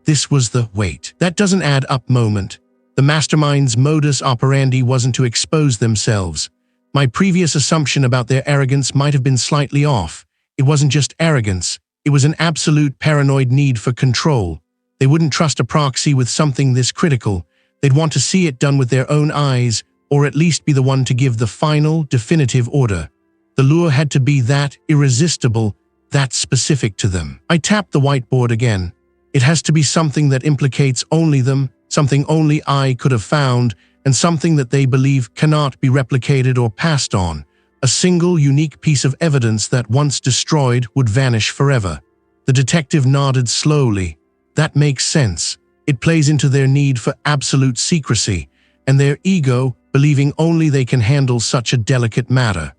This was the wait. That doesn't add up moment. The mastermind's modus operandi wasn't to expose themselves. My previous assumption about their arrogance might have been slightly off. It wasn't just arrogance. It was an absolute paranoid need for control. They wouldn't trust a proxy with something this critical. They'd want to see it done with their own eyes, or at least be the one to give the final, definitive order. The lure had to be that irresistible, that specific to them. I tapped the whiteboard again. It has to be something that implicates only them, something only I could have found, and something that they believe cannot be replicated or passed on. A single, unique piece of evidence that, once destroyed, would vanish forever. The detective nodded slowly. That makes sense. It plays into their need for absolute secrecy, and their ego, believing only they can handle such a delicate matter.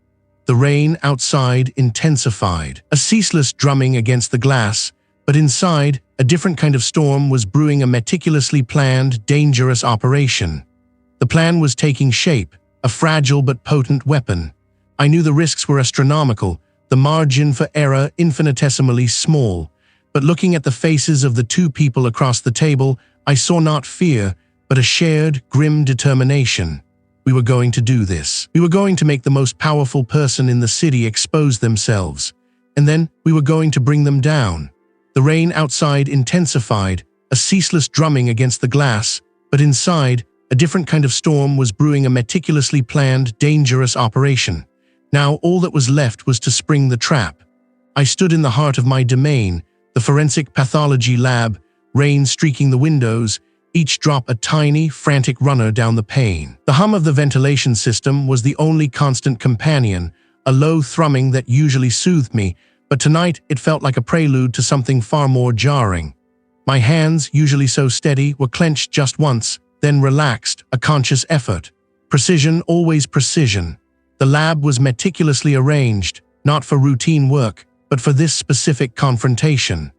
The rain outside intensified, a ceaseless drumming against the glass, but inside, a different kind of storm was brewing, a meticulously planned, dangerous operation. The plan was taking shape, a fragile but potent weapon. I knew the risks were astronomical, the margin for error infinitesimally small, but looking at the faces of the two people across the table, I saw not fear, but a shared, grim determination. We were going to do this. We were going to make the most powerful person in the city expose themselves, and then we were going to bring them down. The rain outside intensified, a ceaseless drumming against the glass, but inside, a different kind of storm was brewing, a meticulously planned, dangerous operation. Now all that was left was to spring the trap. I stood in the heart of my domain, the forensic pathology lab, rain streaking the windows, each drop a tiny, frantic runner down the pane. The hum of the ventilation system was the only constant companion, a low thrumming that usually soothed me, but tonight it felt like a prelude to something far more jarring. My hands, usually so steady, were clenched just once, then relaxed, a conscious effort. Precision, always precision. The lab was meticulously arranged, not for routine work, but for this specific confrontation.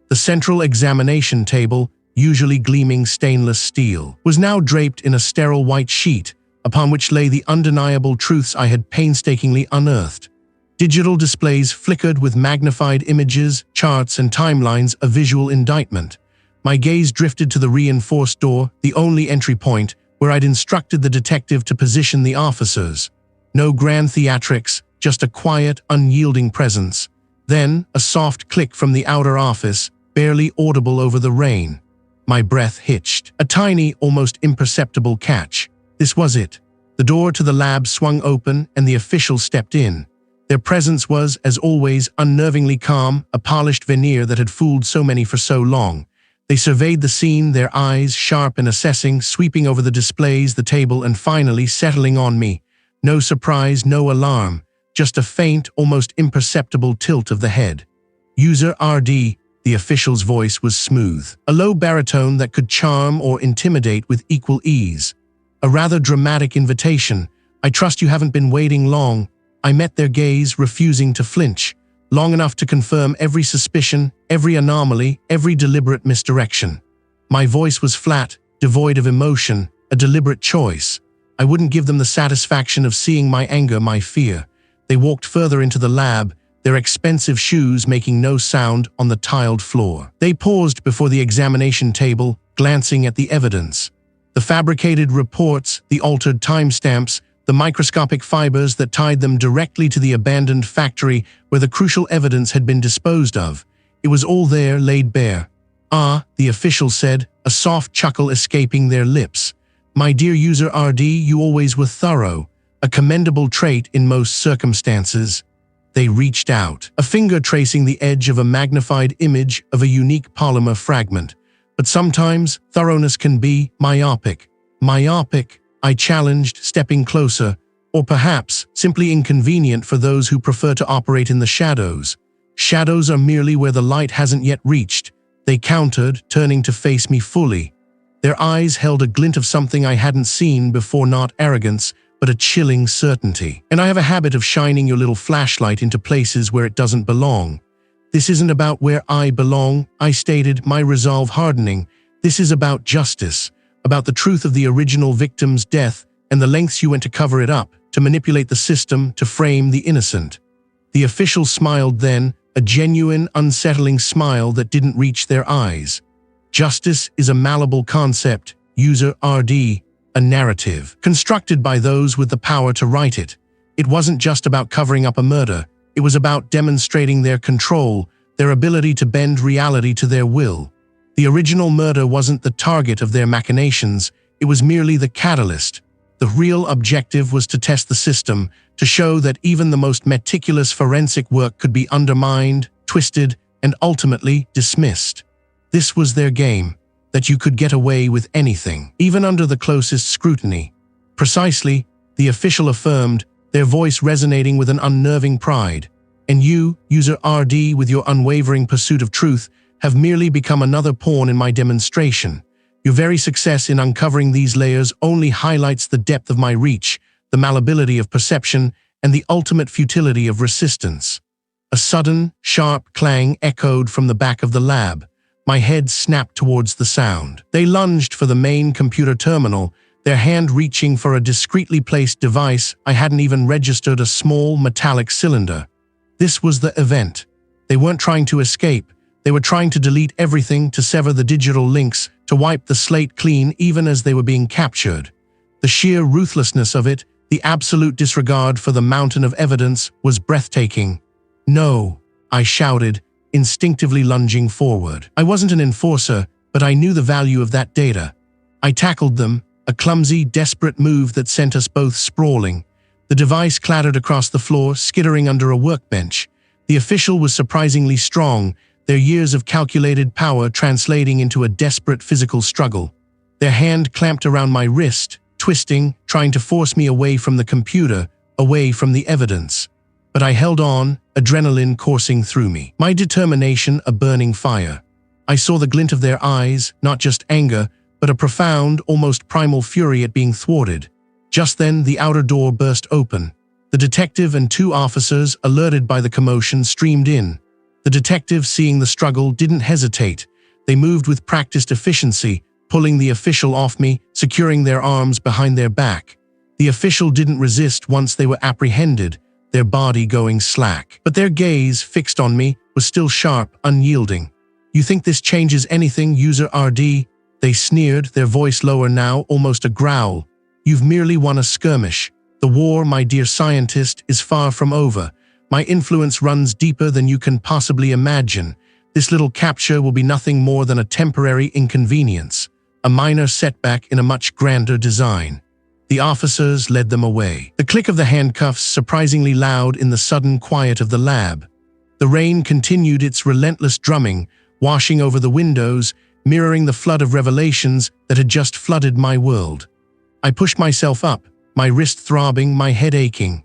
The central examination table, usually gleaming stainless steel, was now draped in a sterile white sheet, upon which lay the undeniable truths I had painstakingly unearthed. Digital displays flickered with magnified images, charts, and timelines, a visual indictment. My gaze drifted to the reinforced door, the only entry point, where I'd instructed the detective to position the officers. No grand theatrics, just a quiet, unyielding presence. Then, a soft click from the outer office, barely audible over the rain. My breath hitched. A tiny, almost imperceptible catch. This was it. The door to the lab swung open, and the officials stepped in. Their presence was, as always, unnervingly calm, a polished veneer that had fooled so many for so long. They surveyed the scene, their eyes sharp and assessing, sweeping over the displays, the table, and finally settling on me. No surprise, no alarm, just a faint, almost imperceptible tilt of the head. User RD, the official's voice was smooth, a low baritone that could charm or intimidate with equal ease. A rather dramatic invitation. I trust you haven't been waiting long. I met their gaze, refusing to flinch, long enough to confirm every suspicion, every anomaly, every deliberate misdirection. My voice was flat, devoid of emotion, a deliberate choice. I wouldn't give them the satisfaction of seeing my anger, my fear. They walked further into the lab, their expensive shoes making no sound on the tiled floor. They paused before the examination table, glancing at the evidence. The fabricated reports, the altered timestamps, the microscopic fibers that tied them directly to the abandoned factory where the crucial evidence had been disposed of. It was all there, laid bare. "Ah," the official said, a soft chuckle escaping their lips. "My dear user RD, you always were thorough, a commendable trait in most circumstances." They reached out, a finger tracing the edge of a magnified image of a unique polymer fragment. But sometimes, thoroughness can be myopic. Myopic, I challenged, stepping closer, or perhaps simply inconvenient for those who prefer to operate in the shadows. Shadows are merely where the light hasn't yet reached, they countered, turning to face me fully. Their eyes held a glint of something I hadn't seen before, not arrogance, but a chilling certainty. "And I have a habit of shining your little flashlight into places where it doesn't belong. This isn't about where I belong," I stated, my resolve hardening. "This is about justice, about the truth of the original victim's death and the lengths you went to cover it up, to manipulate the system, to frame the innocent." The official smiled then, a genuine, unsettling smile that didn't reach their eyes. "Justice is a malleable concept, user RD, a narrative, constructed by those with the power to write it. It wasn't just about covering up a murder, it was about demonstrating their control, their ability to bend reality to their will. The original murder wasn't the target of their machinations, it was merely the catalyst. The real objective was to test the system, to show that even the most meticulous forensic work could be undermined, twisted, and ultimately dismissed. This was their game, that you could get away with anything, even under the closest scrutiny. Precisely, the official affirmed, their voice resonating with an unnerving pride. And you, user RD, with your unwavering pursuit of truth, have merely become another pawn in my demonstration. Your very success in uncovering these layers only highlights the depth of my reach, the malleability of perception, and the ultimate futility of resistance. A sudden, sharp clang echoed from the back of the lab. My head snapped towards the sound. They lunged for the main computer terminal, their hand reaching for a discreetly placed device. I hadn't even registered a small metallic cylinder. This was the event. They weren't trying to escape. They were trying to delete everything, to sever the digital links, to wipe the slate clean even as they were being captured. The sheer ruthlessness of it, the absolute disregard for the mountain of evidence, was breathtaking. "No," I shouted, instinctively lunging forward. I wasn't an enforcer, but I knew the value of that data. I tackled them, a clumsy, desperate move that sent us both sprawling. The device clattered across the floor, skittering under a workbench. The official was surprisingly strong, their years of calculated power translating into a desperate physical struggle. Their hand clamped around my wrist, twisting, trying to force me away from the computer, away from the evidence. But I held on, adrenaline coursing through me, my determination a burning fire. I saw the glint of their eyes, not just anger, but a profound, almost primal fury at being thwarted. Just then, the outer door burst open. The detective and two officers, alerted by the commotion, streamed in. The detective, seeing the struggle, didn't hesitate. They moved with practiced efficiency, pulling the official off me, securing their arms behind their back. The official didn't resist once they were apprehended, their body going slack. But their gaze, fixed on me, was still sharp, unyielding. "You think this changes anything, User RD?" They sneered, their voice lower now, almost a growl. "You've merely won a skirmish. The war, my dear scientist, is far from over. My influence runs deeper than you can possibly imagine. This little capture will be nothing more than a temporary inconvenience, a minor setback in a much grander design." The officers led them away. The click of the handcuffs surprisingly loud in the sudden quiet of the lab. The rain continued its relentless drumming, washing over the windows, mirroring the flood of revelations that had just flooded my world. I pushed myself up, my wrist throbbing, my head aching.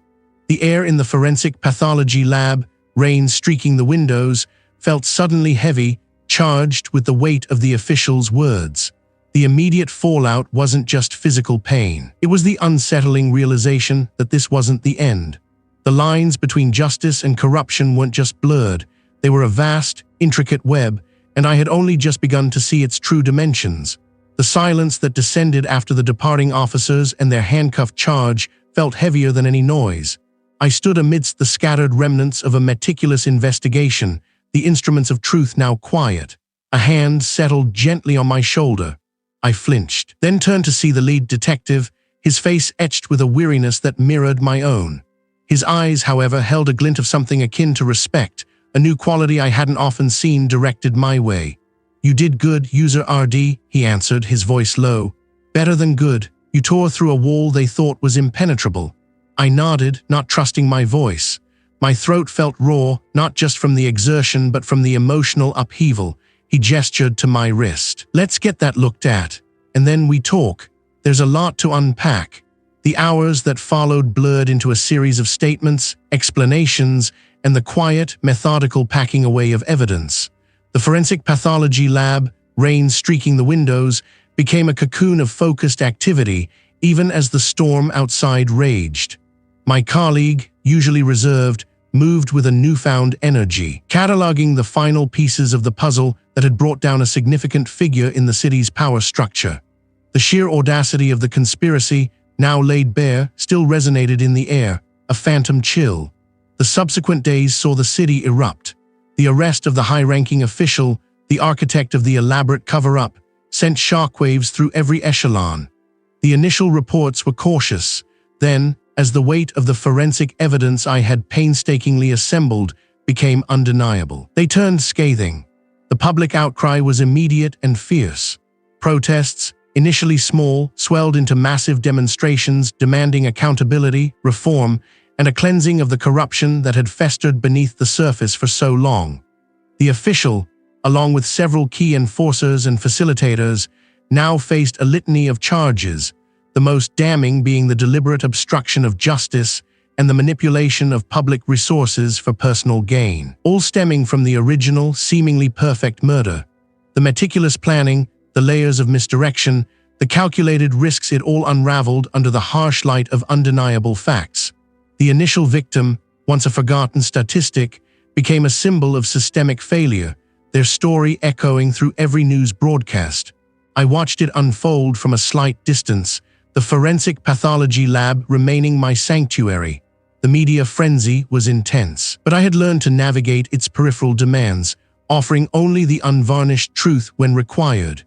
The air in the forensic pathology lab, rain streaking the windows, felt suddenly heavy, charged with the weight of the official's words. The immediate fallout wasn't just physical pain. It was the unsettling realization that this wasn't the end. The lines between justice and corruption weren't just blurred. They were a vast, intricate web, and I had only just begun to see its true dimensions. The silence that descended after the departing officers and their handcuffed charge felt heavier than any noise. I stood amidst the scattered remnants of a meticulous investigation, the instruments of truth now quiet. A hand settled gently on my shoulder. I flinched, then turned to see the lead detective, his face etched with a weariness that mirrored my own. His eyes, however, held a glint of something akin to respect, a new quality I hadn't often seen directed my way. "You did good, User RD," he answered, his voice low. "Better than good. You tore through a wall they thought was impenetrable." I nodded, not trusting my voice. My throat felt raw, not just from the exertion but from the emotional upheaval. He gestured to my wrist. "Let's get that looked at, and then we talk. There's a lot to unpack." The hours that followed blurred into a series of statements, explanations, and the quiet, methodical packing away of evidence. The forensic pathology lab, rain streaking the windows, became a cocoon of focused activity, even as the storm outside raged. My colleague, usually reserved, moved with a newfound energy, cataloging the final pieces of the puzzle that had brought down a significant figure in the city's power structure. The sheer audacity of the conspiracy, now laid bare, still resonated in the air, a phantom chill. The subsequent days saw the city erupt. The arrest of the high-ranking official, the architect of the elaborate cover-up, sent shockwaves through every echelon. The initial reports were cautious. Then, as the weight of the forensic evidence I had painstakingly assembled became undeniable, they turned scathing. The public outcry was immediate and fierce. Protests, initially small, swelled into massive demonstrations demanding accountability, reform, and a cleansing of the corruption that had festered beneath the surface for so long. The official, along with several key enforcers and facilitators, now faced a litany of charges, the most damning being the deliberate obstruction of justice and the manipulation of public resources for personal gain, all stemming from the original, seemingly perfect murder. The meticulous planning, the layers of misdirection, the calculated risks, it all unraveled under the harsh light of undeniable facts. The initial victim, once a forgotten statistic, became a symbol of systemic failure, their story echoing through every news broadcast. I watched it unfold from a slight distance, the forensic pathology lab remaining my sanctuary. The media frenzy was intense, but I had learned to navigate its peripheral demands, offering only the unvarnished truth when required.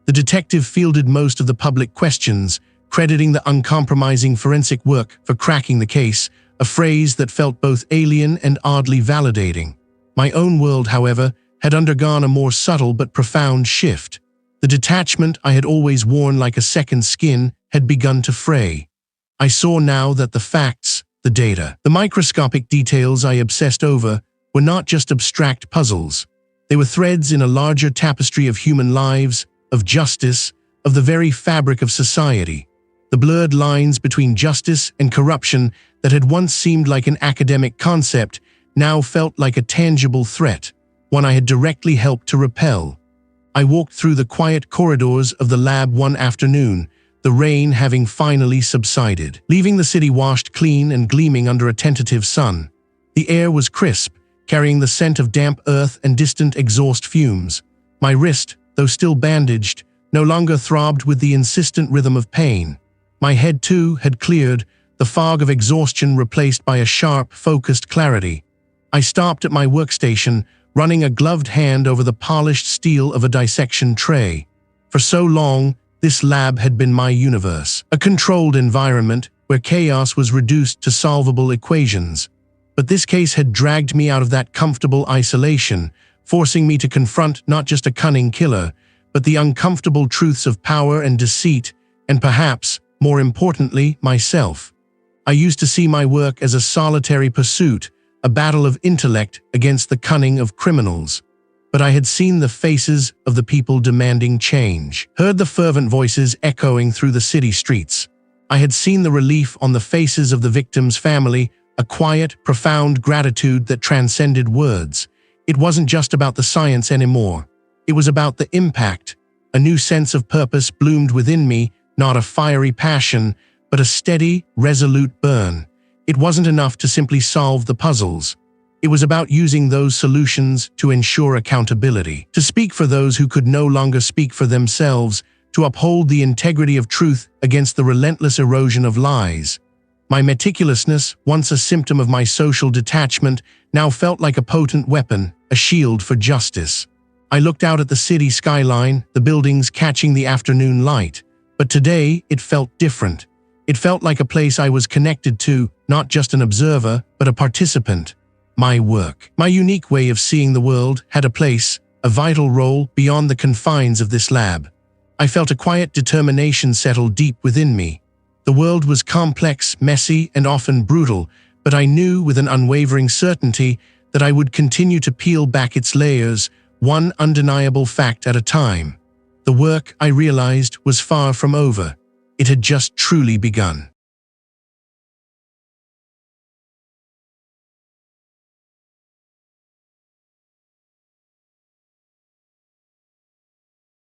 The detective fielded most of the public questions, crediting the uncompromising forensic work for cracking the case, a phrase that felt both alien and oddly validating. My own world, however, had undergone a more subtle but profound shift. The detachment I had always worn like a second skin had begun to fray. I saw now that the facts, the data, the microscopic details I obsessed over were not just abstract puzzles. They were threads in a larger tapestry of human lives, of justice, of the very fabric of society. The blurred lines between justice and corruption that had once seemed like an academic concept now felt like a tangible threat, one I had directly helped to repel. I walked through the quiet corridors of the lab one afternoon, the rain having finally subsided, leaving the city washed clean and gleaming under a tentative sun. The air was crisp, carrying the scent of damp earth and distant exhaust fumes. My wrist, though still bandaged, no longer throbbed with the insistent rhythm of pain. My head, too, had cleared, the fog of exhaustion replaced by a sharp, focused clarity. I stopped at my workstation, running a gloved hand over the polished steel of a dissection tray. For so long, this lab had been my universe, a controlled environment where chaos was reduced to solvable equations. But this case had dragged me out of that comfortable isolation, forcing me to confront not just a cunning killer, but the uncomfortable truths of power and deceit, and perhaps, more importantly, myself. I used to see my work as a solitary pursuit, a battle of intellect against the cunning of criminals. But I had seen the faces of the people demanding change, heard the fervent voices echoing through the city streets. I had seen the relief on the faces of the victim's family, a quiet, profound gratitude that transcended words. It wasn't just about the science anymore. It was about the impact. A new sense of purpose bloomed within me, not a fiery passion, but a steady, resolute burn. It wasn't enough to simply solve the puzzles. It was about using those solutions to ensure accountability, to speak for those who could no longer speak for themselves, to uphold the integrity of truth against the relentless erosion of lies. My meticulousness, once a symptom of my social detachment, now felt like a potent weapon, a shield for justice. I looked out at the city skyline, the buildings catching the afternoon light. But today, it felt different. It felt like a place I was connected to, not just an observer, but a participant. My work, my unique way of seeing the world, had a place, a vital role beyond the confines of this lab. I felt a quiet determination settle deep within me. The world was complex, messy, and often brutal, but I knew with an unwavering certainty that I would continue to peel back its layers, one undeniable fact at a time. The work, I realized, was far from over. It had just truly begun.